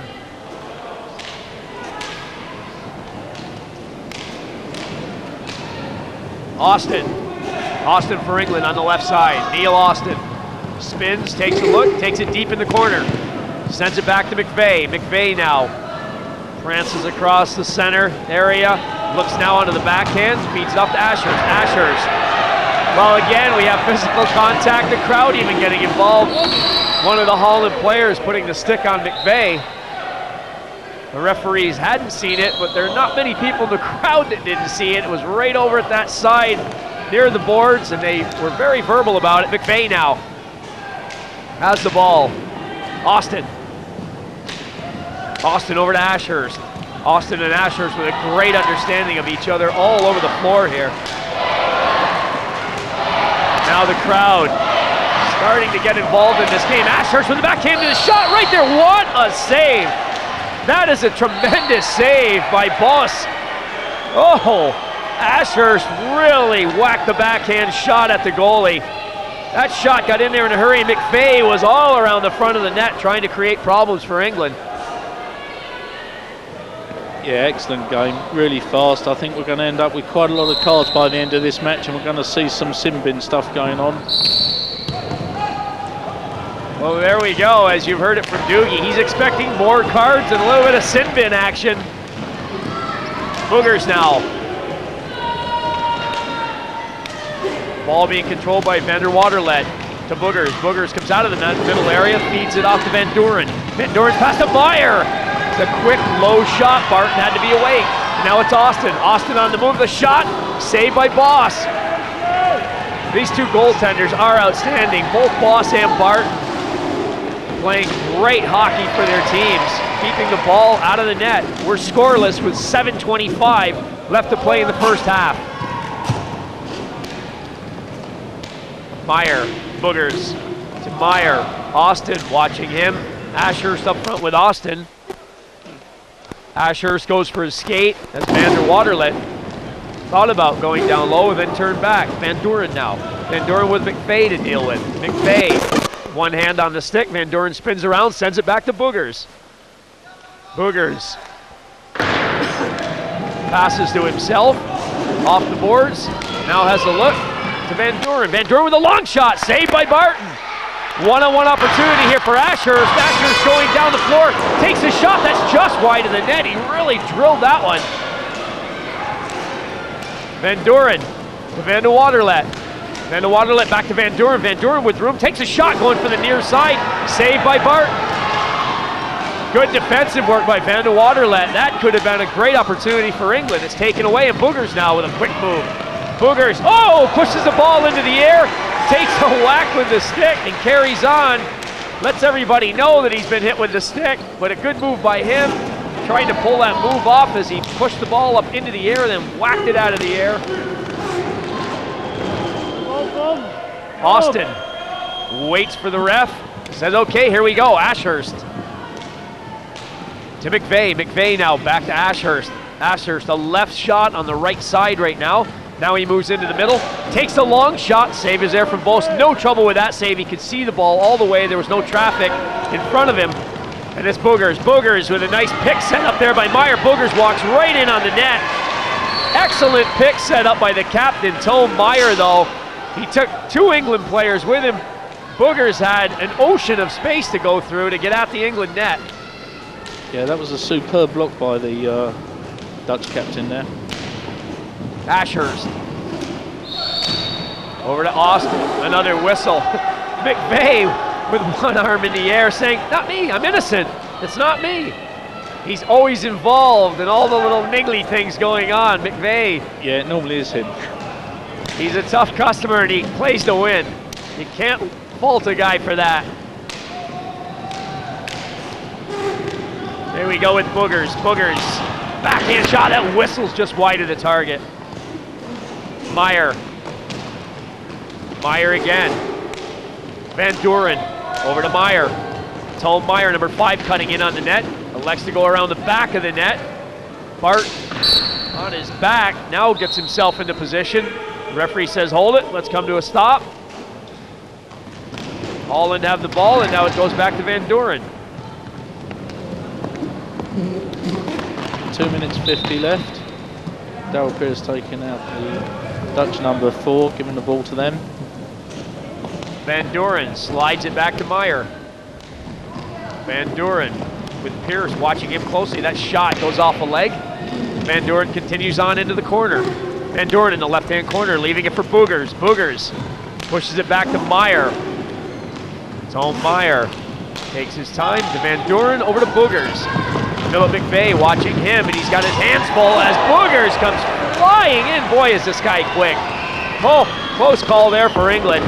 Austin. Austin for England on the left side. Neil Austin spins, takes a look, takes it deep in the corner. Sends it back to McVeigh. McVeigh now prances across the center area. Looks now onto the backhand, feeds it up to Ashurst. Ashurst. Well, again, we have physical contact. The crowd even getting involved. One of the Holland players putting the stick on McVeigh. The referees hadn't seen it, but there are not many people in the crowd that didn't see it. It was right over at that side near the boards, and they were very verbal about it. McVeigh now has the ball. Austin. Austin over to Ashurst. Austin and Ashurst with a great understanding of each other all over the floor here. Now the crowd starting to get involved in this game. Ashurst with the backhand to the shot right there. What a save! That is a tremendous save by Boss. Oh, Ashurst really whacked the backhand shot at the goalie. That shot got in there in a hurry. McVeigh was all around the front of the net trying to create problems for England. Yeah, excellent game, really fast. I think we're going to end up with quite a lot of cards by the end of this match, and we're going to see some sin bin stuff going on. Well, there we go, as you've heard it from Doogie. He's expecting more cards and a little bit of sin bin action. Boogers now. Ball being controlled by Vander Waterlet to Boogers. Boogers comes out of the middle area, feeds it off to Van Doren. Van Doren's pass to Meyer. The quick low shot, Barton had to be awake. Now it's Austin. Austin on the move, the shot, saved by Boss. These two goaltenders are outstanding, both Boss and Barton. Playing great hockey for their teams, keeping the ball out of the net. We're scoreless with 7:25 left to play in the first half. Meyer, Boogers to Meyer. Austin watching him. Ashurst up front with Austin. Ashurst goes for his skate as Vander Waterlet thought about going down low and then turned back. Van Doren now. Van Doren with McVeigh to deal with. McVeigh, one hand on the stick. Van Doren spins around, sends it back to Boogers. Boogers passes to himself, off the boards. Now has a look to Van Doren. Van Doren with a long shot, saved by Barton. One-on-one opportunity here for Ashurst. Ashurst going down the floor, takes a shot that's just wide of the net. He really drilled that one. Van Doren to Vander Waterlet. Vander Waterlet back to Van Doren. Van Doren with room, takes a shot going for the near side. Saved by Barton. Good defensive work by Vander Waterlet. That could have been a great opportunity for England. It's taken away, and Boogers now with a quick move. Boogers, pushes the ball into the air, takes a whack with the stick and carries on. Lets everybody know that he's been hit with the stick, but a good move by him. Trying to pull that move off as he pushed the ball up into the air, then whacked it out of the air. Austin waits for the ref, says, okay, here we go, Ashurst. To McVeigh. McVeigh now back to Ashurst. Ashurst, a left shot on the right side right now. Now he moves into the middle, takes a long shot. Save is there from Bose. No trouble with that save. He could see the ball all the way. There was no traffic in front of him. And it's Boogers. Boogers with a nice pick set up there by Meyer. Boogers walks right in on the net. Excellent pick set up by the captain, Tom Meyer, though. He took two England players with him. Boogers had an ocean of space to go through to get at the England net. Yeah, that was a superb block by the Dutch captain there. Ashurst. Over to Austin, another whistle. McVeigh with one arm in the air saying, not me, I'm innocent, it's not me. He's always involved in all the little niggly things going on, McVeigh. Yeah, it normally is him. He's a tough customer and he plays to win. You can't fault a guy for that. There we go with Boogers. Boogers, backhand shot, that whistles just wide of the target. Meyer. Meyer again. Van Duren over to Meyer. Tom Meyer, number 5, cutting in on the net. Elects to go around the back of the net. Bart on his back, now gets himself into position. The referee says hold it, let's come to a stop. Holland have the ball, and now it goes back to Van Duren. 2 minutes 50 left. Daryl Pierce taking out the Dutch number 4, giving the ball to them. Van Duren slides it back to Meyer. Van Duren with Pierce watching him closely. That shot goes off a leg. Van Duren continues on into the corner. Van Duren in the left-hand corner, leaving it for Boogers. Boogers pushes it back to Meyer. Tom Meyer takes his time to Van Duren, over to Boogers. Philip McVeigh watching him, and he's got his hands full as Boogers comes flying in. Boy, is this guy quick. Oh, close call there for England.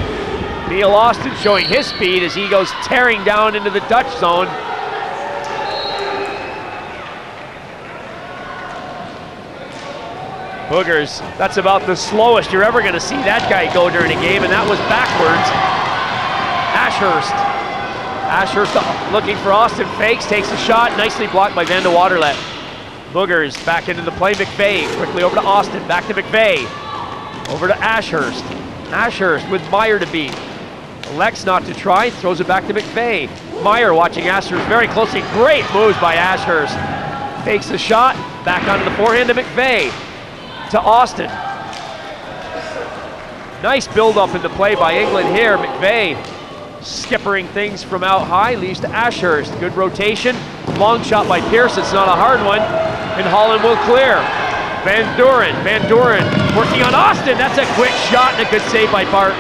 Neil Austin showing his speed as he goes tearing down into the Dutch zone. Boogers, that's about the slowest you're ever going to see that guy go during a game, and that was backwards. Ashurst. Ashurst looking for Austin, fakes, takes a shot, nicely blocked by Van de Waterlet. Boogers back into the play, McVeigh, quickly over to Austin, back to McVeigh. Over to Ashurst. Ashurst with Meyer to beat. Elects not to try, throws it back to McVeigh. Meyer watching Ashurst very closely, great moves by Ashurst. Fakes the shot, back onto the forehand to McVeigh. To Austin. Nice build-up in the play by England here. McVeigh skippering things from out high, leaves to Ashurst. Good rotation. Long shot by Pierce. It's not a hard one. And Holland will clear. Van Duren. Van Duren working on Austin. That's a quick shot and a good save by Bart.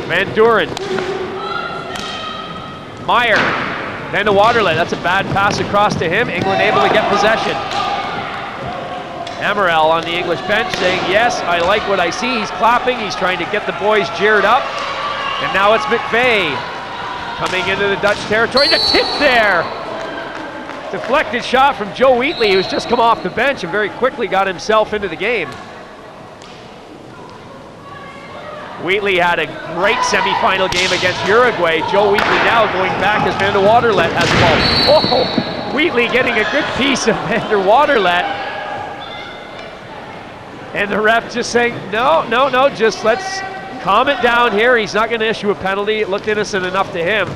Van Duren. Meyer. Van de Waterlet. That's a bad pass across to him. England able to get possession. Amaral on the English bench saying, yes, I like what I see. He's clapping. He's trying to get the boys jeered up. And now it's McVeigh coming into the Dutch territory. The tip there. Deflected shot from Joe Wheatley, who's just come off the bench and very quickly got himself into the game. Wheatley had a great semifinal game against Uruguay. Joe Wheatley now going back as Van de Waterlet has the ball. Oh, Wheatley getting a good piece of Van der Waterlet. And the ref just saying, no, just let's calm it down here. He's not going to issue a penalty. It looked innocent enough to him.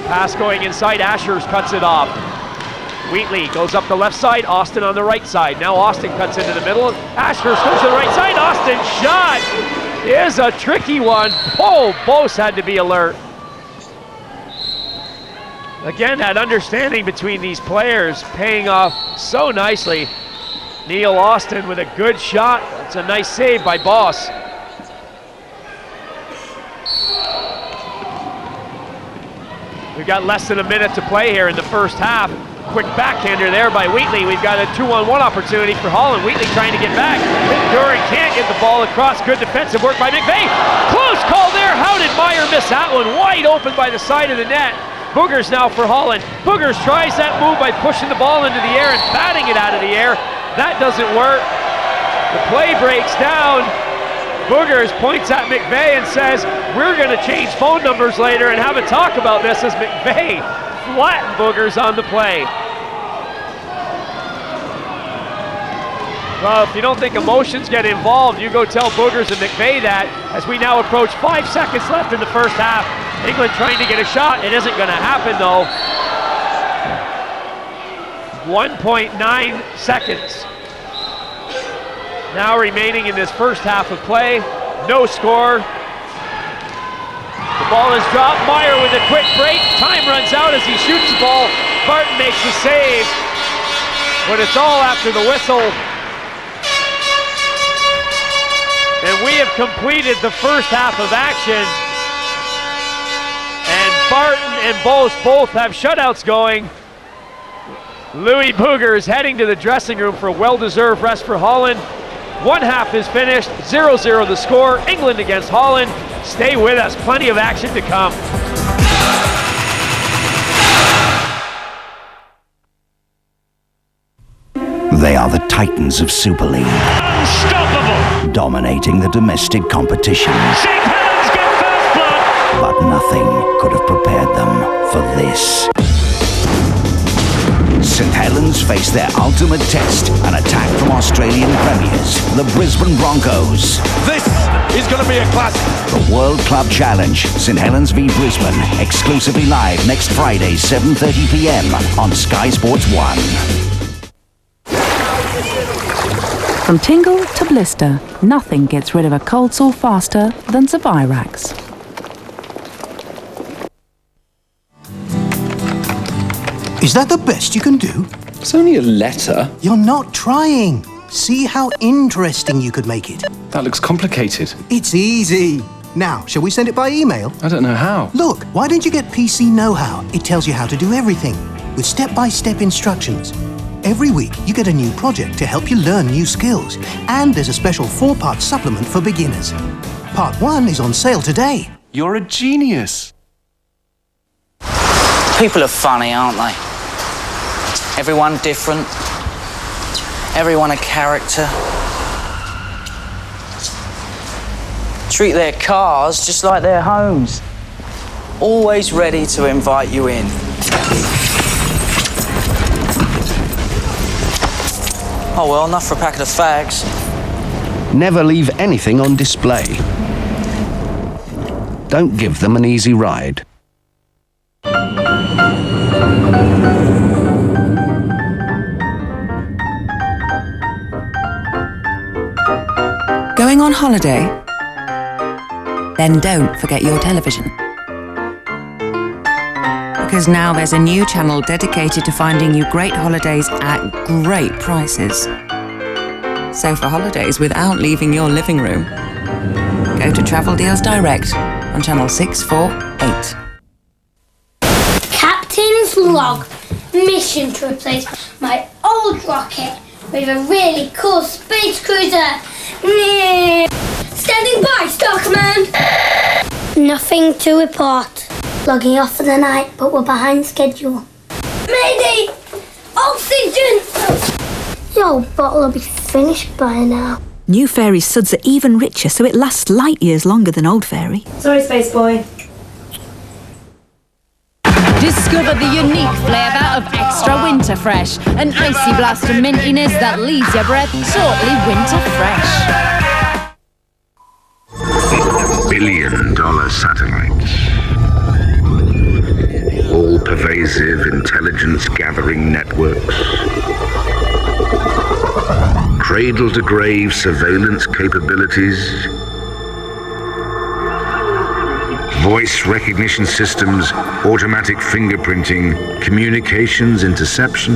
Pass going inside, Ashurst cuts it off. Wheatley goes up the left side, Austin on the right side. Now Austin cuts into the middle. Ashurst goes to the right side. Austin shot is a tricky one. Oh, Bose had to be alert. Again, that understanding between these players paying off so nicely. Neil Austin with a good shot. It's a nice save by Boss. We've got less than a minute to play here in the first half. Quick backhander there by Wheatley. We've got a 2-on-1 opportunity for Holland. Wheatley trying to get back. Duren can't get the ball across. Good defensive work by McVeigh. Close call there. How did Meyer miss that one? Wide open by the side of the net. Boogers now for Holland. Boogers tries that move by pushing the ball into the air and batting it out of the air. That doesn't work. The play breaks down. Boogers points at McVeigh and says, we're going to change phone numbers later and have a talk about this, as McVeigh flattened Boogers on the play. Well, if you don't think emotions get involved, you go tell Boogers and McVeigh that as we now approach 5 seconds left in the first half. England trying to get a shot. It isn't going to happen, though. 1.9 seconds now remaining in this first half of play. No score. The ball is dropped. Meyer with a quick break. Time runs out as he shoots the ball. Barton makes the save, but it's all after the whistle. And we have completed the first half of action. And Barton and Bose both have shutouts going. Louis Boogers heading to the dressing room for a well-deserved rest for Holland. One half is finished, 0-0 the score, England against Holland. Stay with us, plenty of action to come. They are the titans of Super League. Unstoppable! Dominating the domestic competition. St. Helens get first blood! But nothing could have prepared them for this. St. Helens face their ultimate test, an attack from Australian premiers, the Brisbane Broncos. This is going to be a classic. The World Club Challenge, St. Helens v Brisbane, exclusively live next Friday, 7:30 p.m. on Sky Sports 1. From tingle to blister, nothing gets rid of a cold sore faster than Vhs Rhcs. Is that the best you can do? It's only a letter. You're not trying. See how interesting you could make it. That looks complicated. It's easy. Now, shall we send it by email? I don't know how. Look, why don't you get PC Know-How? It tells you how to do everything, with step-by-step instructions. Every week, you get a new project to help you learn new skills. And there's a special 4-part supplement for beginners. Part 1 is on sale today. You're a genius. People are funny, aren't they? Everyone different. Everyone a character. Treat their cars just like their homes. Always ready to invite you in. Oh well, enough for a packet of fags. Never leave anything on display. Don't give them an easy ride. Going on holiday? Then don't forget your television. Because now there's a new channel dedicated to finding you great holidays at great prices. So for holidays without leaving your living room, go to Travel Deals Direct on channel 648. Captain's log. Mission to replace my old rocket with a really cool space cruiser. Standing by, Star Command. Nothing to report. Logging off for the night, but we're behind schedule. Mayday! Oxygen! Your bottle will be finished by now. New Fairy suds are even richer, so it lasts light years longer than Old Fairy. Sorry, Space Boy. Discover the unique flavour of Extra Winter Fresh, an icy blast of mintiness that leaves your breath totally winter fresh. Billion-dollar satellites. All-pervasive intelligence-gathering networks. Cradle-to-grave surveillance capabilities. Voice recognition systems, automatic fingerprinting, communications interception.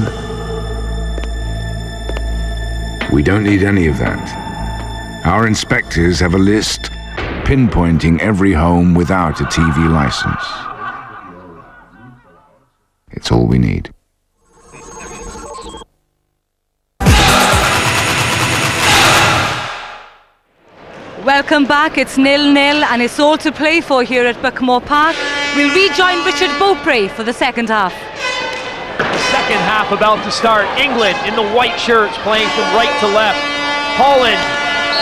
We don't need any of that. Our inspectors have a list pinpointing every home without a TV license. It's all we need. Welcome back, it's 0-0 and it's all to play for here at Buckmore Park. We'll rejoin Richard Beaupre for the second half. Second half about to start. England in the white shirts playing from right to left. Holland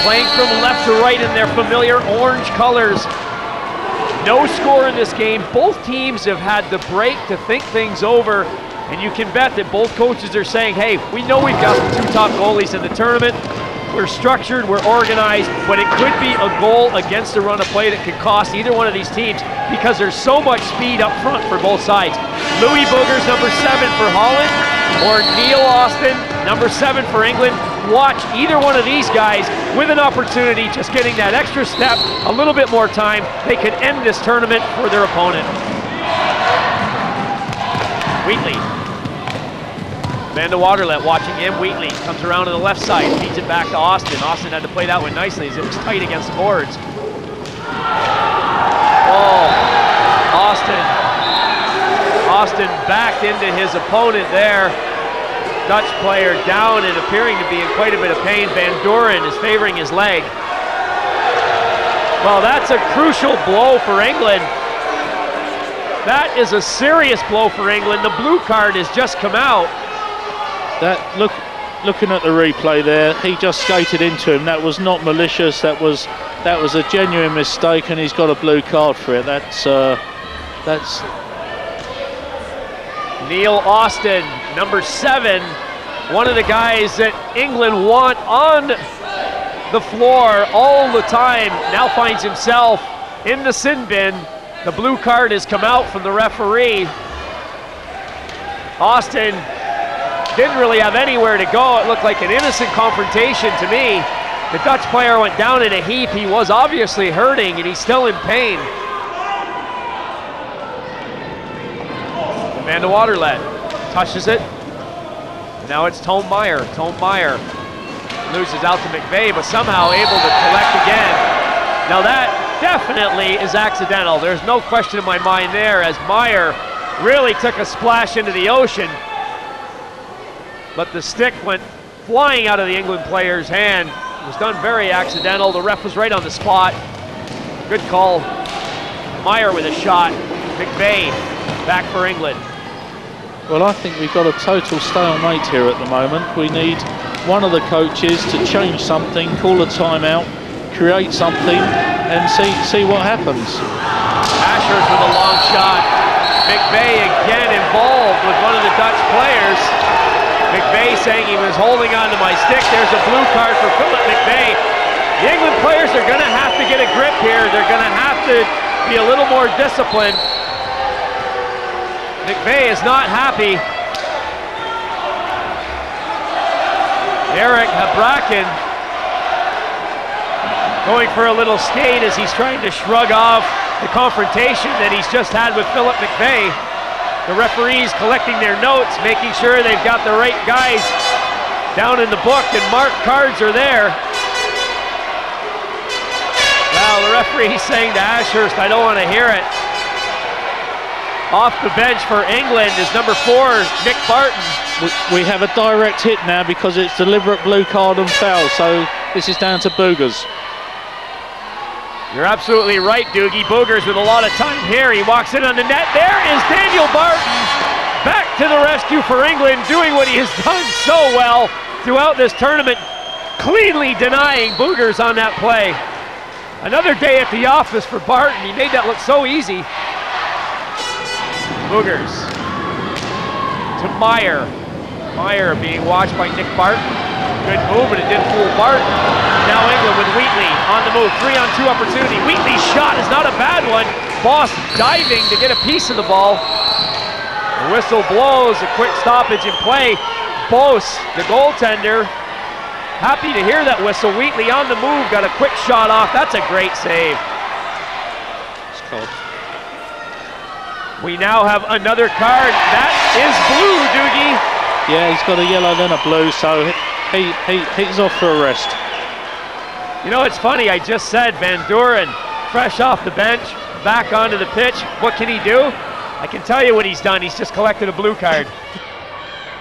playing from left to right in their familiar orange colors. No score in this game. Both teams have had the break to think things over, and you can bet that both coaches are saying, hey, we know we've got the two top goalies in the tournament. We're structured, we're organized, but it could be a goal against the run of play that could cost either one of these teams because there's so much speed up front for both sides. Louis Boogers, number 7 for Holland, or Neil Austin, number 7 for England. Watch either one of these guys with an opportunity, just getting that extra step, a little bit more time. They could end this tournament for their opponent. Wheatley. Amanda Waterlet watching him. Wheatley comes around on the left side, feeds it back to Austin. Austin had to play that one nicely as it was tight against the boards. Oh, Austin backed into his opponent there. Dutch player down and appearing to be in quite a bit of pain. Van Doren is favoring his leg. Well, that's a crucial blow for England. That is a serious blow for England. The blue card has just come out. Looking at the replay there, he just skated into him. That was not malicious. That was a genuine mistake, and he's got a blue card for it. That's Neil Austin, number 7, one of the guys that England want on the floor all the time, now finds himself in the sin bin. The blue card has come out from the referee. Austin didn't really have anywhere to go. It looked like an innocent confrontation to me. The Dutch player went down in a heap. He was obviously hurting, and he's still in pain. Amanda Waterlet touches it. Now it's Tone Meyer. Tone Meyer loses out to McVeigh, but somehow able to collect again. Now that definitely is accidental. There's no question in my mind there, as Meyer really took a splash into the ocean. But the stick went flying out of the England player's hand. It was done very accidental. The ref was right on the spot. Good call. Meyer with a shot. McVeigh back for England. Well, I think we've got a total stalemate here at the moment. We need one of the coaches to change something, call a timeout, create something, and see what happens. Ashurst with a long shot. McVeigh again involved with one of the Dutch players. McVeigh saying he was holding onto my stick. There's a blue card for Philip McVeigh. The England players are going to have to get a grip here. They're going to have to be a little more disciplined. McVeigh is not happy. Eric Habraken going for a little skate as he's trying to shrug off the confrontation that he's just had with Philip McVeigh. The referees collecting their notes, making sure they've got the right guys down in the book, and marked cards are there. Well, the referee's saying to Ashurst, I don't want to hear it. Off the bench for England is number 4, Nick Barton. We have a direct hit now because it's deliberate blue card and foul, so this is down to Boogers. You're absolutely right, Doogie. Boogers with a lot of time here. He walks in on the net. There is Daniel Barton back to the rescue for England, doing what he has done so well throughout this tournament, cleanly denying Boogers on that play. Another day at the office for Barton. He made that look so easy. Boogers to Meyer. Meyer being watched by Nick Barton. Good move, but it didn't fool Barton. Now England with Wheatley on the move. 3-on-2 opportunity. Wheatley's shot is not a bad one. Boss diving to get a piece of the ball. The whistle blows, a quick stoppage in play. Bose, the goaltender, happy to hear that whistle. Wheatley on the move, got a quick shot off. That's a great save. It's called. We now have another card. That is blue, Doogie. Yeah, he's got a yellow then a blue, so he's off for a rest. You know, it's funny, I just said Van Doren, fresh off the bench, back onto the pitch. What can he do? I can tell you what he's done. He's just collected a blue card.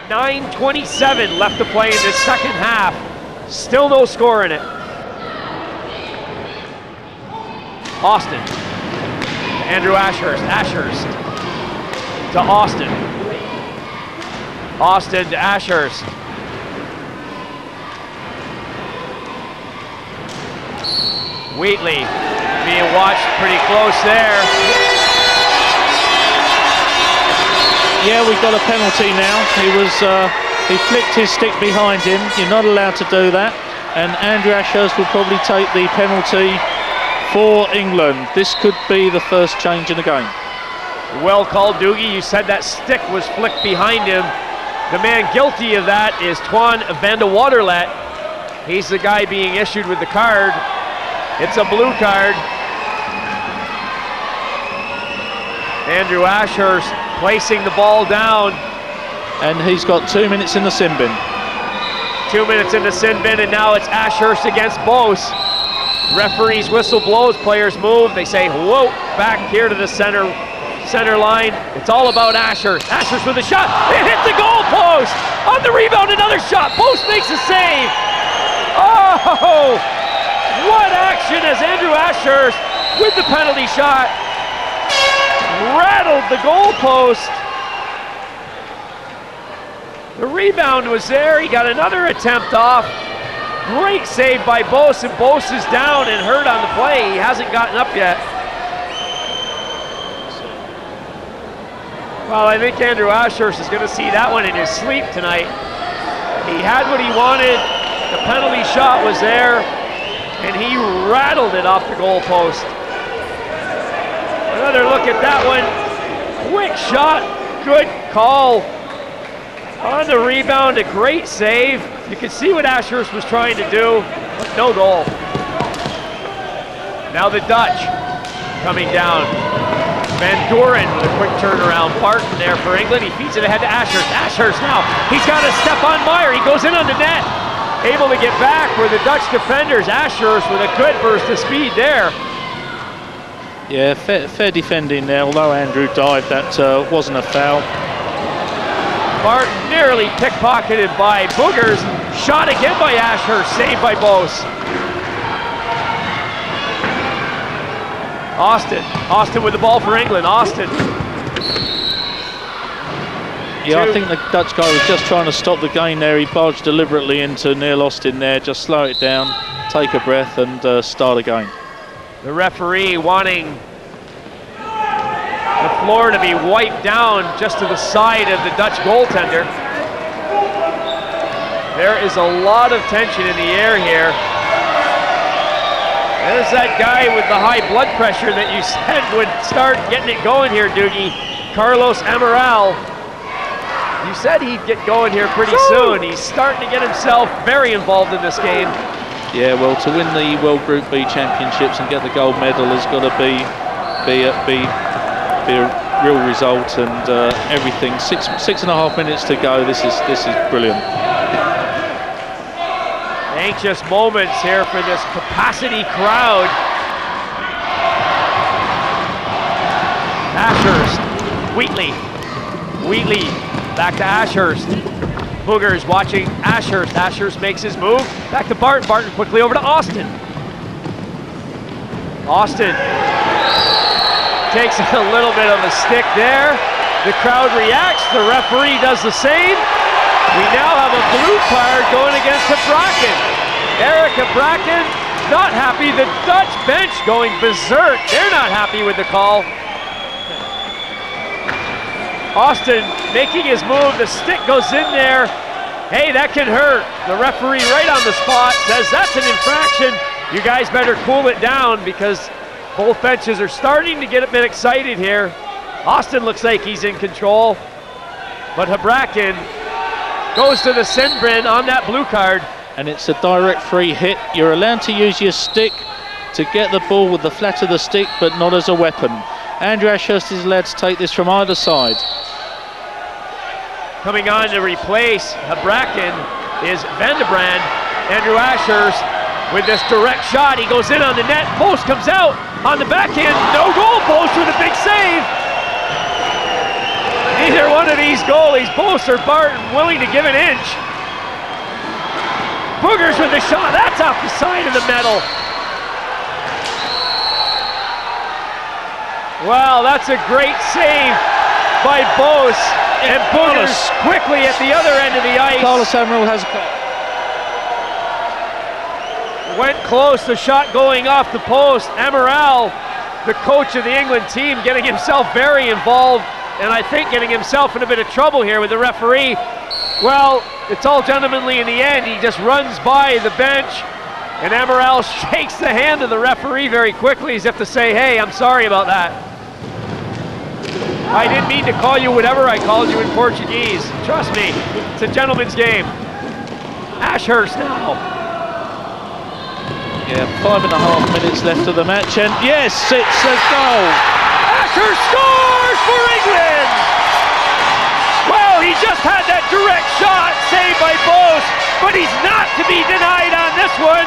9:27 left to play in this second half. Still no score in it. Austin to Andrew Ashurst. Ashurst to Austin. Austin to Ashurst. Wheatley being watched pretty close there. Yeah, we've got a penalty now. He flicked his stick behind him. You're not allowed to do that. And Andrew Ashurst will probably take the penalty for England. This could be the first change in the game. Well called, Doogie. You said that stick was flicked behind him. The man guilty of that is Twan van de Waterlet. He's the guy being issued with the card. It's a blue card. Andrew Ashurst placing the ball down. And he's got 2 minutes in the sin bin. 2 minutes in the sin bin, and now it's Ashurst against Bose. Referee's whistle blows, players move. They say, whoa, back here to the center line. It's all about Ashurst. Ashurst with a shot. It hit the goal post. On the rebound, another shot. Bose makes a save. Oh, what action as Andrew Ashurst with the penalty shot rattled the goalpost. The rebound was there. He got another attempt off. Great save by Bose, and Bose is down and hurt on the play. He hasn't gotten up yet. Well, I think Andrew Ashurst is going to see that one in his sleep tonight. He had what he wanted. The penalty shot was there, and he rattled it off the goalpost. Another look at that one. Quick shot, good call. On the rebound, a great save. You can see what Ashurst was trying to do, but no goal. Now the Dutch coming down. Van Doren with a quick turnaround. Barton there for England. He feeds it ahead to Ashurst. Ashurst now, he's got a step on Meyer. He goes in on the net. Able to get back for the Dutch defenders. Ashurst with a good burst of speed there. Yeah, fair defending there, although Andrew dived, that wasn't a foul. Barton nearly pickpocketed by Boogers. Shot again by Ashurst, saved by Bose. Austin with the ball for England. Austin. Yeah, I think the Dutch guy was just trying to stop the game there. He barged deliberately into Neil Austin there. Just slow it down, take a breath, and start again. The referee wanting the floor to be wiped down just to the side of the Dutch goaltender. There is a lot of tension in the air here. There's that guy with the high blood pressure that you said would start getting it going here, Doogie. Carlos Amaral. You said he'd get going here pretty soon. He's starting to get himself very involved in this game. Yeah, well, to win the World Group B Championships and get the gold medal has got to be a real result, and everything. Six and a half minutes to go. This is brilliant. Anxious moments here for this capacity crowd. Ashurst, Wheatley, back to Ashurst. Boogers watching Ashurst. Ashurst makes his move. Back to Barton. Barton quickly over to Austin. Austin takes a little bit of a stick there. The crowd reacts. The referee does the same. We now have a blue card going against Habraken. Eric Habraken not happy. The Dutch bench going berserk. They're not happy with the call. Austin making his move. The stick goes in there. Hey, that can hurt. The referee right on the spot says that's an infraction. You guys better cool it down because both benches are starting to get a bit excited here. Austin looks like he's in control, but Habraken goes to the sin bin on that blue card. And it's a direct free hit. You're allowed to use your stick to get the ball with the flat of the stick, but not as a weapon. Andrew Ashurst is allowed to take this from either side. Coming on to replace Habraken is Vandebrand. Andrew Ashurst with this direct shot. He goes in on the net. Post comes out on the backhand. No goal. Post with a big save. Neither one of these goalies, Post or Barton, willing to give an inch. Boogers with the shot. That's off the side of the metal. Wow, that's a great save by Bose. And Boogers quickly at the other end of the ice. Carlos Amaral has a call. Went close, the shot going off the post. Amaral, the coach of the England team, getting himself very involved, and I think getting himself in a bit of trouble here with the referee. Well, it's all gentlemanly in the end. He just runs by the bench, and Amaral shakes the hand of the referee very quickly as if to say, hey, I'm sorry about that. I didn't mean to call you whatever I called you in Portuguese. Trust me, it's a gentleman's game. Ashurst now. Yeah, 5.5 minutes left of the match, and yes, it's a goal. Ashurst scores for England! Well, he just had that direct shot saved by Bose, but he's not to be denied on this one.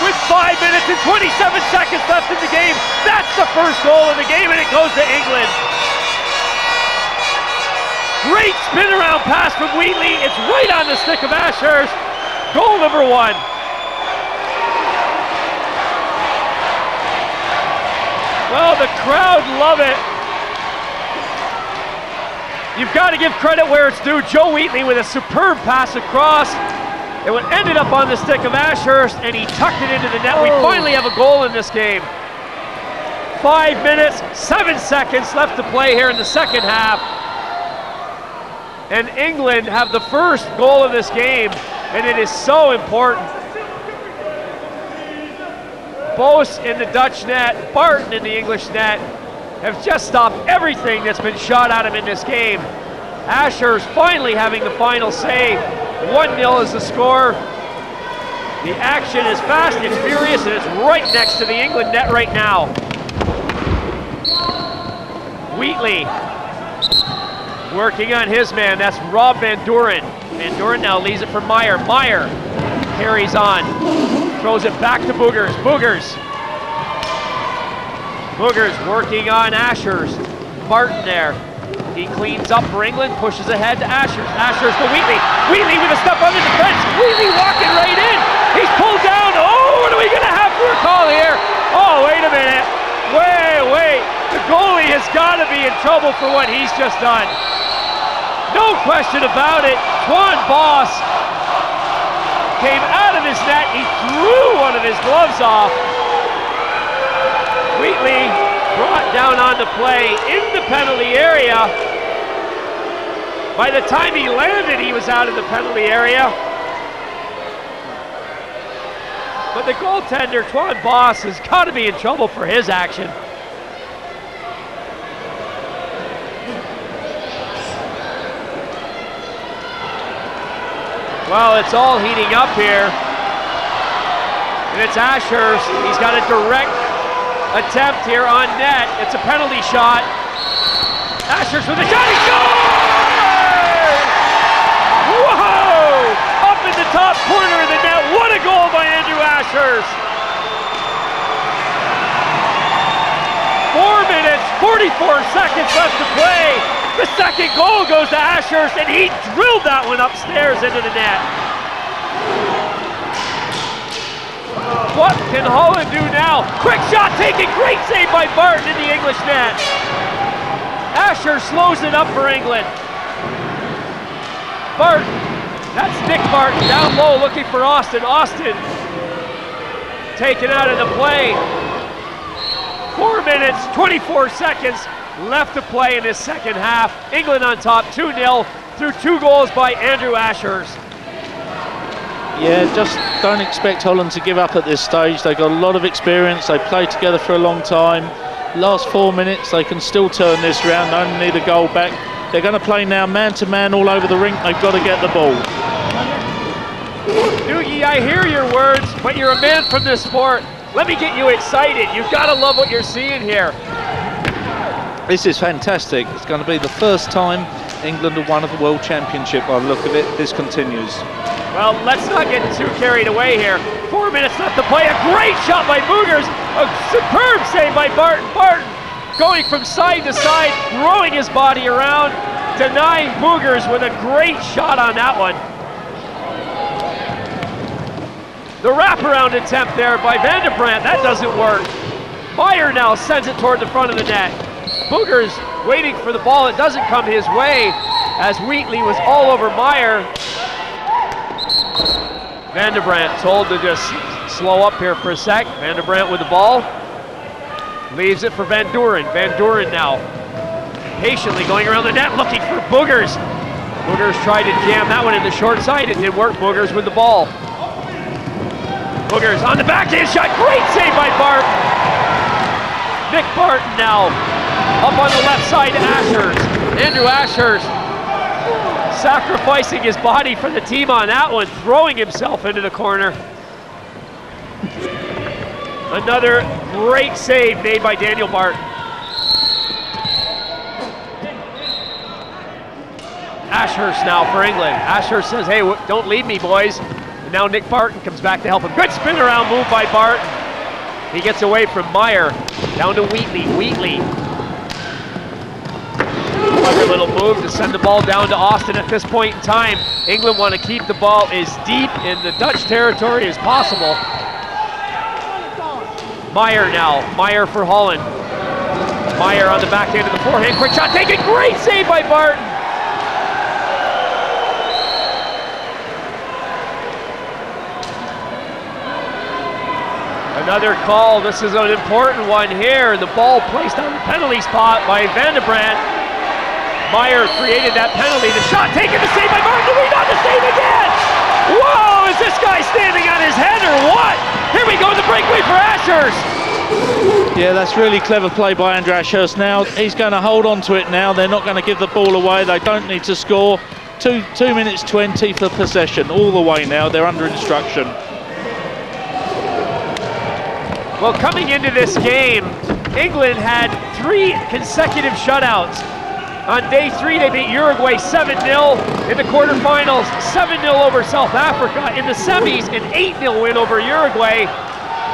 With 5 minutes and 27 seconds left in the game, that's the first goal of the game, and it goes to England. Great spin around pass from Wheatley. It's right on the stick of Ashurst, goal number 1. Well, the crowd love it. You've got to give credit where it's due. Joe Wheatley with a superb pass across. It ended up on the stick of Ashurst, and he tucked it into the net. We finally have a goal in this game. 5 minutes, 7 seconds left to play here in the second half. And England have the first goal of this game, and it is so important. Bos in the Dutch net, Barton in the English net have just stopped everything that's been shot at him in this game. Ashurst finally having the final say. 1-0 is the score. The action is fast, it's furious, and it's right next to the England net right now. Wheatley working on his man, that's Rob Van Duren. Van Duren now leaves it for Meyer. Meyer carries on, throws it back to Boogers. Boogers working on Ashurst. Barton there. He cleans up for England, pushes ahead to Ashurst. Ashurst to Wheatley. Wheatley with a step on the defense. Wheatley walking right in. He's pulled down. Oh, what are we going to have for a call here? Oh, wait a minute. Wait. The goalie has got to be in trouble for what he's just done. No question about it. Twan Boss came out of his net. He threw one of his gloves off. Wheatley brought down on the play in the penalty area. By the time he landed, he was out of the penalty area. But the goaltender, Twan Boss, has got to be in trouble for his action. Well, it's all heating up here. And it's Ashurst. He's got a direct attempt here on net. It's a penalty shot. Ashurst with a shot. He scores! Whoa! Up in the top corner of the net. What a goal by Andrew Ashurst. 4 minutes, 44 seconds left to play. The second goal goes to Ashurst, and he drilled that one upstairs into the net. What can Holland do now? Quick shot taken, great save by Barton in the English net. Ashurst slows it up for England. Barton, that's Nick Barton down low looking for Austin. Austin taken out of the play. 4 minutes, 24 seconds left to play in this second half. England on top 2-0 through 2 goals by Andrew Ashurst. Yeah, just don't expect Holland to give up at this stage. They've got a lot of experience. They played together for a long time. Last 4 minutes, they can still turn this round. They only need a goal back. They're going to play now man-to-man all over the rink. They've got to get the ball. Doogie, I hear your words, but you're a man from this sport. Let me get you excited. You've got to love what you're seeing here. This is fantastic. It's going to be the first time England have won the World Championship by the look of it. This continues. Well, let's not get too carried away here. 4 minutes left to play. A great shot by Boogers. A superb save by Barton. Barton going from side to side, throwing his body around, denying Boogers with a great shot on that one. The wraparound attempt there by Vanderbrandt, that doesn't work. Meyer now sends it toward the front of the net. Boogers waiting for the ball, it doesn't come his way as Wheatley was all over Meyer. Vanderbrandt told to just slow up here for a sec. Vanderbrandt with the ball. Leaves it for Van Duren. Van Duren now patiently going around the net looking for Boogers. Boogers tried to jam that one in the short side. It did work. Boogers with the ball. Boogers on the backhand shot. Great save by Barton. Nick Barton now up on the left side to Ashurst. Andrew Ashurst sacrificing his body for the team on that one, throwing himself into the corner. Another great save made by Daniel Barton. Ashurst now for England. Ashurst says, hey, don't leave me, boys. And now Nick Barton comes back to help him. Good spin around move by Barton. He gets away from Meyer. Down to Wheatley. Wheatley Clever little move to send the ball down to Austin at this point in time. England want to keep the ball as deep in the Dutch territory as possible. Meyer now. Meyer for Holland. Meyer on the back end of the forehand. Quick shot taken. Great save by Barton. Another call. This is an important one here. The ball placed on the penalty spot by Van de Brandt. Meyer created that penalty. The shot taken, the save by Martin. Do we not the save again? Whoa, is this guy standing on his head or what? Here we go, the breakaway for Ashurst. Yeah, that's really clever play by Andrew Ashurst. Now he's going to hold on to it now. They're not going to give the ball away. They don't need to score. 2 minutes 20 for possession all the way now. They're under instruction. Well, coming into this game, England had 3 consecutive shutouts. On day 3, they beat Uruguay 7-0. In the quarterfinals, 7-0 over South Africa. In the semis, an 8-0 win over Uruguay.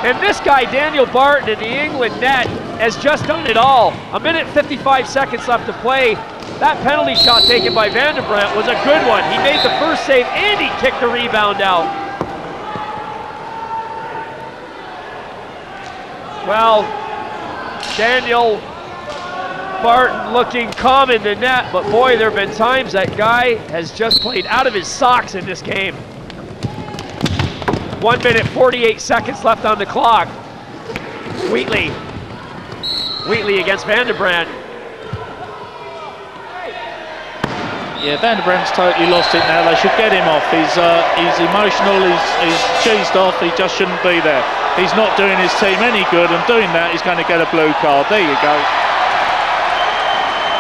And this guy, Daniel Barton, in the England net, has just done it all. 1 minute 55 seconds left to play. That penalty shot taken by Van de Brandt was a good one. He made the first save and he kicked the rebound out. Well, Daniel Barton looking calm in the net, but boy, there have been times that guy has just played out of his socks in this game. 1 minute 48 seconds left on the clock. Wheatley against Van de Brandt. Yeah, Van de Brandt's totally lost it now. They should get him off. He's emotional, he's cheesed off, he just shouldn't be there. He's not doing his team any good, and doing that, he's going to get a blue card. There you go.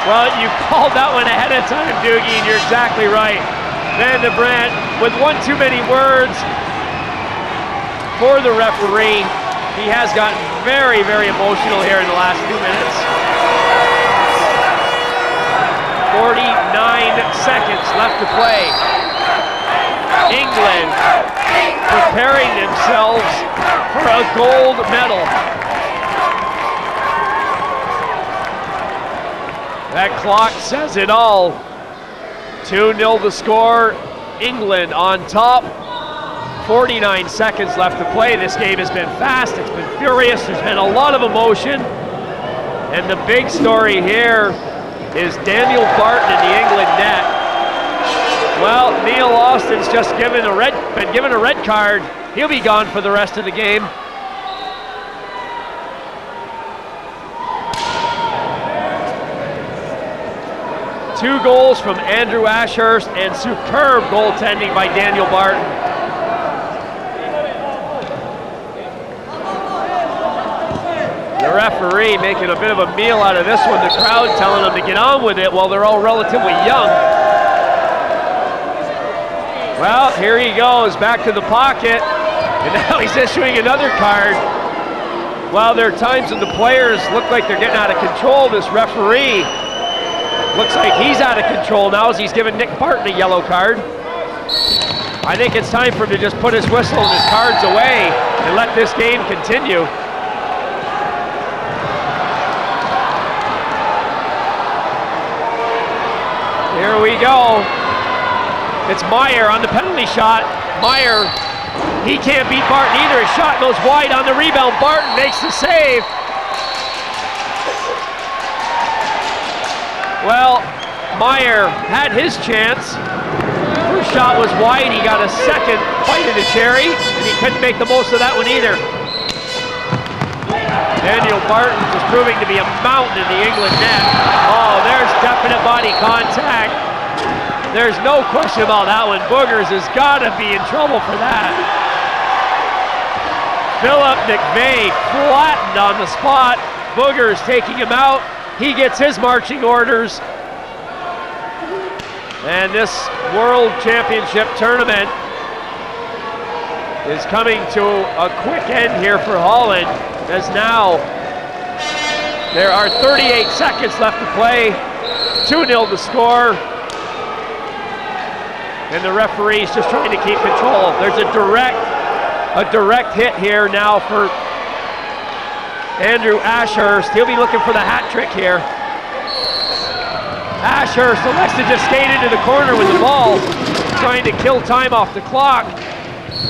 Well, you called that one ahead of time, Doogie, and you're exactly right. Van de Brandt, with one too many words for the referee, he has gotten very, very emotional here in the last few minutes. 49 seconds left to play. England preparing themselves for a gold medal. That clock says it all. 2-0 the score. England on top. 49 seconds left to play. This game has been fast, it's been furious, there's been a lot of emotion. And the big story here is Daniel Barton in the England net. Well, Neil Austin's just been given a red card. He'll be gone for the rest of the game. Two goals from Andrew Ashurst and superb goaltending by Daniel Barton. The referee making a bit of a meal out of this one. The crowd telling them to get on with it while they're all relatively young. Well, here he goes, back to the pocket, and now he's issuing another card. Well, there are times when the players look like they're getting out of control. This referee looks like he's out of control now as he's giving Nick Barton a yellow card. I think it's time for him to just put his whistle and his cards away and let this game continue. Here we go. It's Meyer on the penalty shot. Meyer, he can't beat Barton either. His shot goes wide on the rebound. Barton makes the save. Well, Meyer had his chance. First shot was wide. He got a second bite of the cherry, and he couldn't make the most of that one either. Daniel Barton is proving to be a mountain in the England net. Oh, there's definite body contact. There's no question about that one. Boogers has got to be in trouble for that. Philip McVeigh flattened on the spot. Boogers taking him out. He gets his marching orders. And this World Championship tournament is coming to a quick end here for Holland, as now there are 38 seconds left to play. 2-0 the score. And the referee's just trying to keep control. There's a direct hit here now for Andrew Ashurst. He'll be looking for the hat trick here. Ashurst elects to just skate into the corner with the ball, trying to kill time off the clock.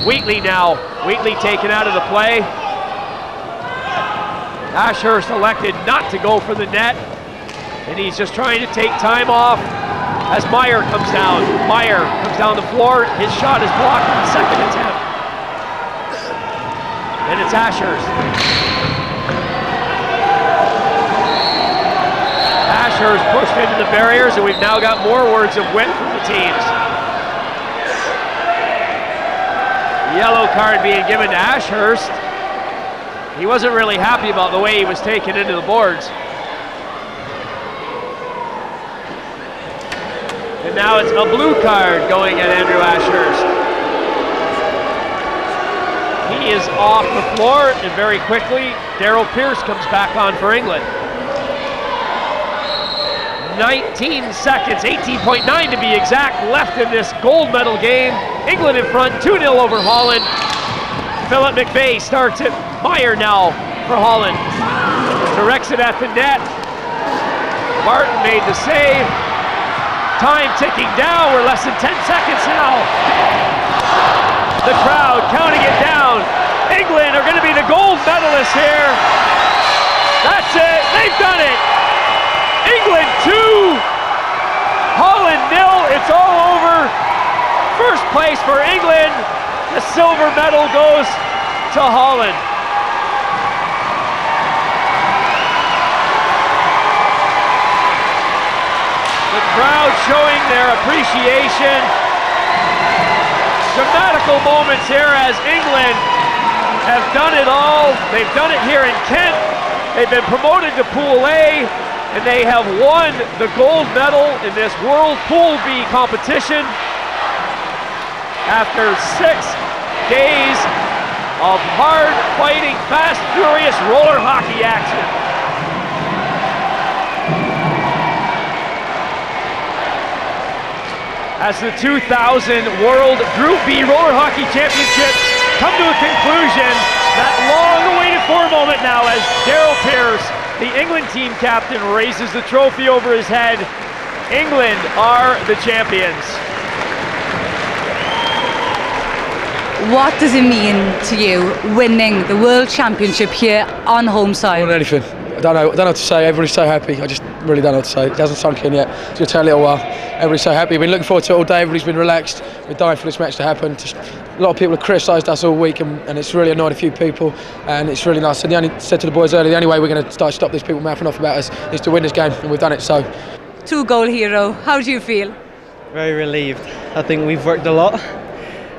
Wheatley now. Wheatley taken out of the play. Ashurst elected not to go for the net, and he's just trying to take time off as Meyer comes down. Meyer comes down the floor. His shot is blocked in the second attempt. And it's Ashurst. Ashurst pushed into the barriers, and we've now got more words of wit from the teams. Yellow card being given to Ashurst. He wasn't really happy about the way he was taken into the boards. And now it's a blue card going at Andrew Ashurst. He is off the floor, and very quickly, Daryl Pearce comes back on for England. 19 seconds, 18.9 to be exact, left in this gold medal game. England in front, 2-0 over Holland. Philip McVeigh starts it. Meyer now for Holland. Directs it at the net. Martin made the save. Time ticking down, we're less than 10 seconds now. The crowd counting it down. England are gonna be the gold medalists here. That's it, they've done it. England 2, Holland 0, it's all over. First place for England. The silver medal goes to Holland. The crowd showing their appreciation. Dramatical moments here as England have done it all. They've done it here in Kent. They've been promoted to Pool A, and they have won the gold medal in this World Pool B competition after 6 days of hard fighting, fast, furious roller hockey action. As the 2000 World Group B Roller Hockey Championships come to a conclusion, that long-awaited moment now as Daryl Pearce, the England team captain, raises the trophy over his head. England are the champions. What does it mean to you winning the World Championship here on home soil? More than anything. I don't know what to say. Everybody's so happy. I just really don't know what to say. It hasn't sunk in yet. It's going to take a little while. Everybody's so happy. We've been looking forward to it all day. Everybody's been relaxed. We're dying for this match to happen. Just, a lot of people have criticised us all week, and it's really annoyed a few people, and it's really nice. And said to the boys earlier, the only way we're going to stop these people mouthing off about us is to win this game, and we've done it. So, 2-goal hero. How do you feel? Very relieved. I think we've worked a lot.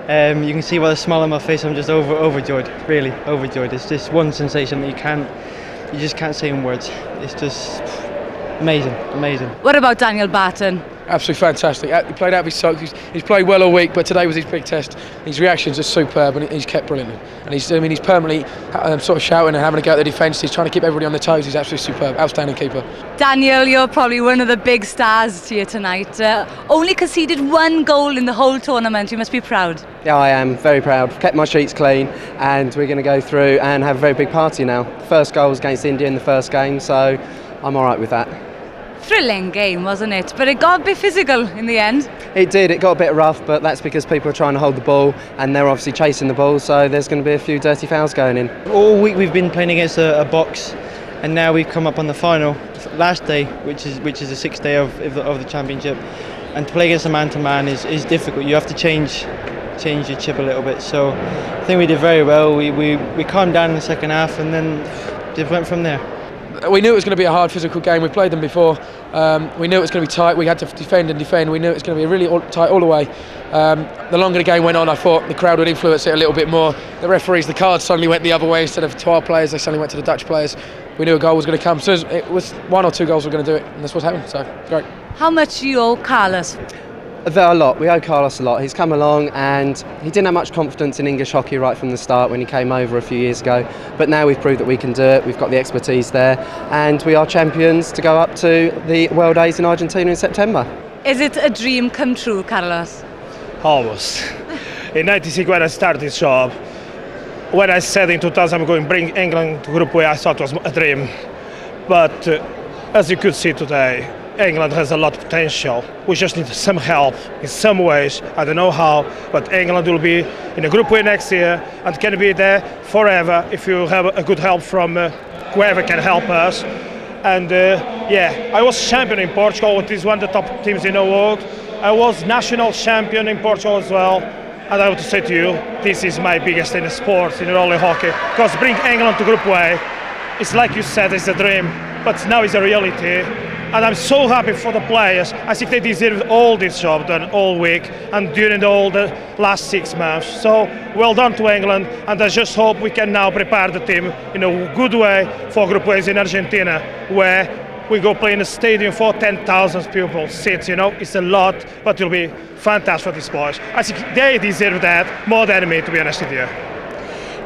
You can see by the smile on my face, I'm just overjoyed, really overjoyed. It's just one sensation that you just can't say in words. It's just amazing. What about Daniel Barton? Absolutely fantastic. He played out of his socks. He's played well all week, but today was his big test. His reactions are superb, and he's kept brilliantly. And he's permanently sort of shouting and having a go at the defence. He's trying to keep everybody on their toes. He's absolutely superb. Outstanding keeper. Daniel, you're probably one of the big stars here tonight. Only conceded 1 goal in the whole tournament. You must be proud. Yeah, I am very proud. Kept my sheets clean, and we're going to go through and have a very big party now. First goal was against India in the first game, so I'm all right with that. Thrilling game, wasn't it? But it got a bit physical in the end. It did. It got a bit rough, but that's because people are trying to hold the ball, and they're obviously chasing the ball, so there's going to be a few dirty fouls going in. All week we've been playing against a box, and now we've come up on the final last day, which is the 6th day of the championship. And to play against a man-to-man is difficult. You have to change your chip a little bit. So I think we did very well. We calmed down in the second half, and then just went from there. We knew it was going to be a hard physical game. We played them before. We knew it was going to be tight. We had to defend and defend. We knew it was going to be really tight all the way. The longer the game went on, I thought the crowd would influence it a little bit more. The referees, the cards suddenly went the other way. Instead of to our players, they suddenly went to the Dutch players. We knew a goal was going to come. So it was 1 or 2 goals were going to do it, and that's what happened. So great. How much do you owe Carlos? A lot. We owe Carlos a lot. He's come along, and he didn't have much confidence in English hockey right from the start when he came over a few years ago. But now we've proved that we can do it. We've got the expertise there, and we are champions to go up to the World A's in Argentina in September. Is it a dream come true, Carlos? Almost. In '96 when I started this job, when I said in 2000 I'm going to bring England to Group A, I thought it was a dream. But as you could see today, England has a lot of potential. We just need some help in some ways. I don't know how, but England will be in a group way next year and can be there forever if you have a good help from whoever can help us. And I was champion in Portugal, which is one of the top teams in the world. I was national champion in Portugal as well. And I want to say to you, this is my biggest in the sport, in roller hockey, because bring England to group way, it's like you said, it's a dream, but now it's a reality. And I'm so happy for the players. I think they deserve all this job done all week and during all the last 6 months. So well done to England, and I just hope we can now prepare the team in a good way for group ways in Argentina, where we go play in a stadium for 10,000 people seats. It's a lot, but it'll be fantastic for these boys. I think they deserve that more than me, to be honest with you.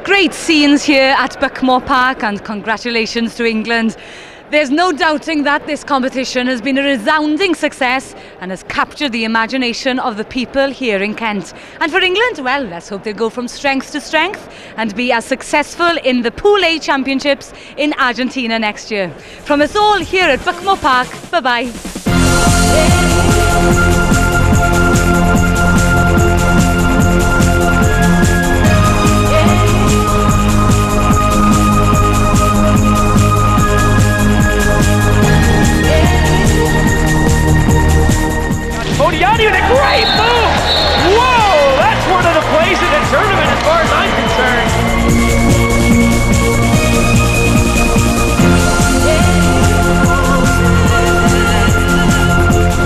Great scenes here at Buckmore Park, and congratulations to England. There's no doubting that this competition has been a resounding success and has captured the imagination of the people here in Kent. And for England, well, let's hope they go from strength to strength and be as successful in the Pool A Championships in Argentina next year. From us all here at Buckmore Park, bye-bye. Odiani with a great move! Whoa! That's one of the plays in the tournament as far as I'm concerned.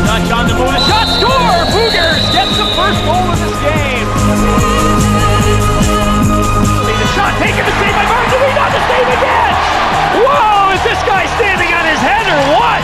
Touch on the move. A shot score! Boogers gets the first goal of this game. See the shot taken to save by Martin. We got the save again! Whoa! Is this guy standing on his head or what?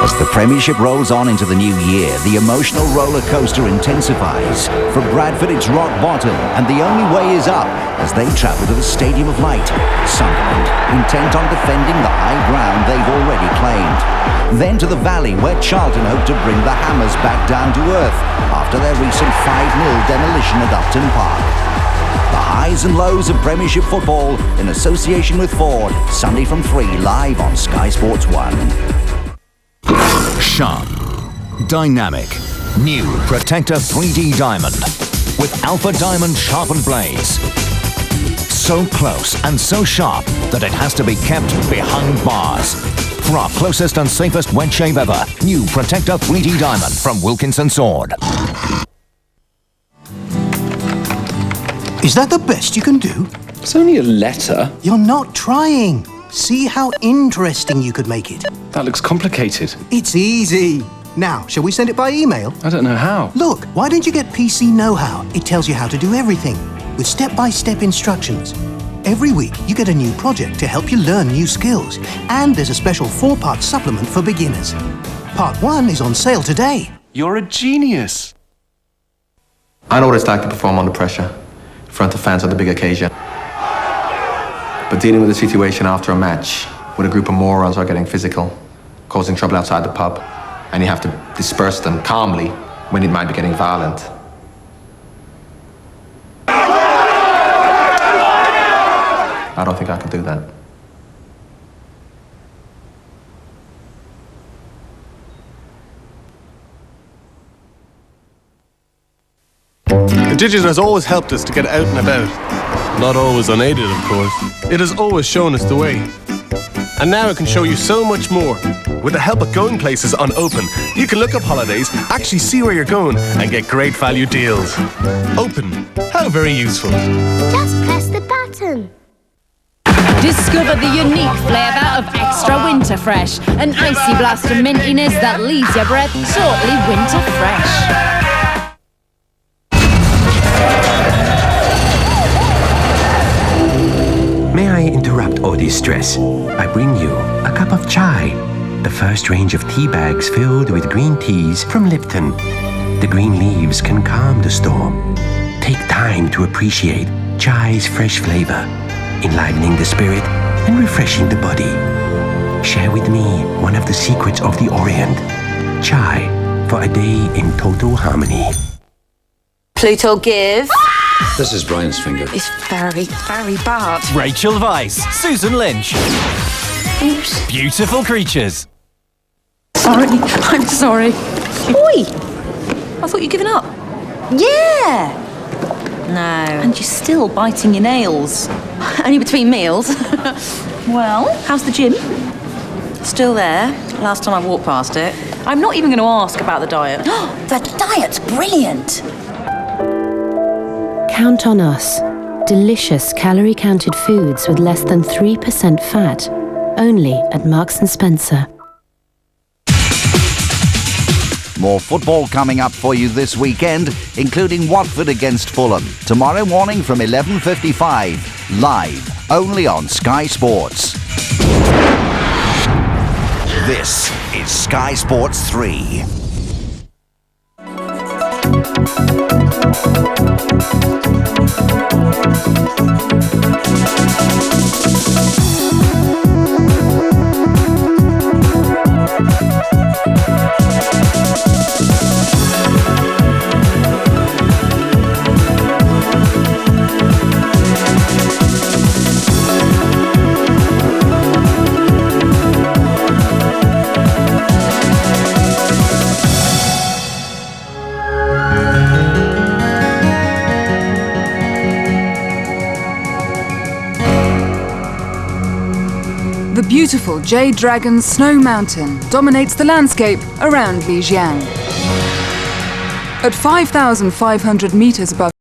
As the Premiership rolls on into the new year, the emotional roller coaster intensifies. For Bradford, it's rock bottom, and the only way is up as they travel to the Stadium of Light, Sunderland, intent on defending the high ground they've already claimed. Then to the Valley, where Charlton hope to bring the Hammers back down to earth after their recent 5-0 demolition at Upton Park. The highs and lows of Premiership football in association with Ford, Sunday from 3, live on Sky Sports 1. Sharp, dynamic, new Protector 3D Diamond with Alpha Diamond Sharpened Blades. So close and so sharp that it has to be kept behind bars. For our closest and safest wedge shave ever, new Protector 3D Diamond from Wilkinson Sword. Is that the best you can do? It's only a letter. You're not trying. See how interesting you could make it. That looks complicated. It's easy. Now, shall we send it by email? I don't know how. Look, why don't you get PC Know-How? It tells you how to do everything, with step-by-step instructions. Every week, you get a new project to help you learn new skills. And there's a special 4-part supplement for beginners. Part 1 is on sale today. You're a genius. I know what it's like to perform under pressure, in front of fans on the big occasion. But dealing with a situation after a match, when a group of morons are getting physical, causing trouble outside the pub, and you have to disperse them calmly when it might be getting violent. I don't think I can do that. The Digit has always helped us to get out and about. Not always unaided, of course. It has always shown us the way. And now it can show you so much more. With the help of Going Places on Open, you can look up holidays, actually see where you're going, and get great value deals. Open. How very useful. Just press the button. Discover the unique flavour of Extra Winter Fresh, an icy blast of mintiness that leaves your breath totally winter fresh. May I interrupt all this distress, I bring you a cup of chai, the first range of tea bags filled with green teas from Lipton. The green leaves can calm the storm. Take time to appreciate chai's fresh flavor, enlivening the spirit and refreshing the body. Share with me one of the secrets of the Orient. Chai for a day in total harmony. Pluto, give. This is Brian's finger. It's very, very bad. Rachel Weisz, Susan Lynch. Oops. Beautiful creatures. Sorry, I'm sorry. Oi! I thought you'd given up. Yeah. No. And you're still biting your nails. Only between meals. Well, how's the gym? Still there. Last time I walked past it. I'm not even going to ask about the diet. The diet's brilliant. Count on us. Delicious calorie-counted foods with less than 3% fat. Only at Marks & Spencer. More football coming up for you this weekend, including Watford against Fulham. Tomorrow morning from 11:55, live, only on Sky Sports. This is Sky Sports 3. The beautiful Jade Dragon Snow Mountain dominates the landscape around Lijiang. At 5,500 meters above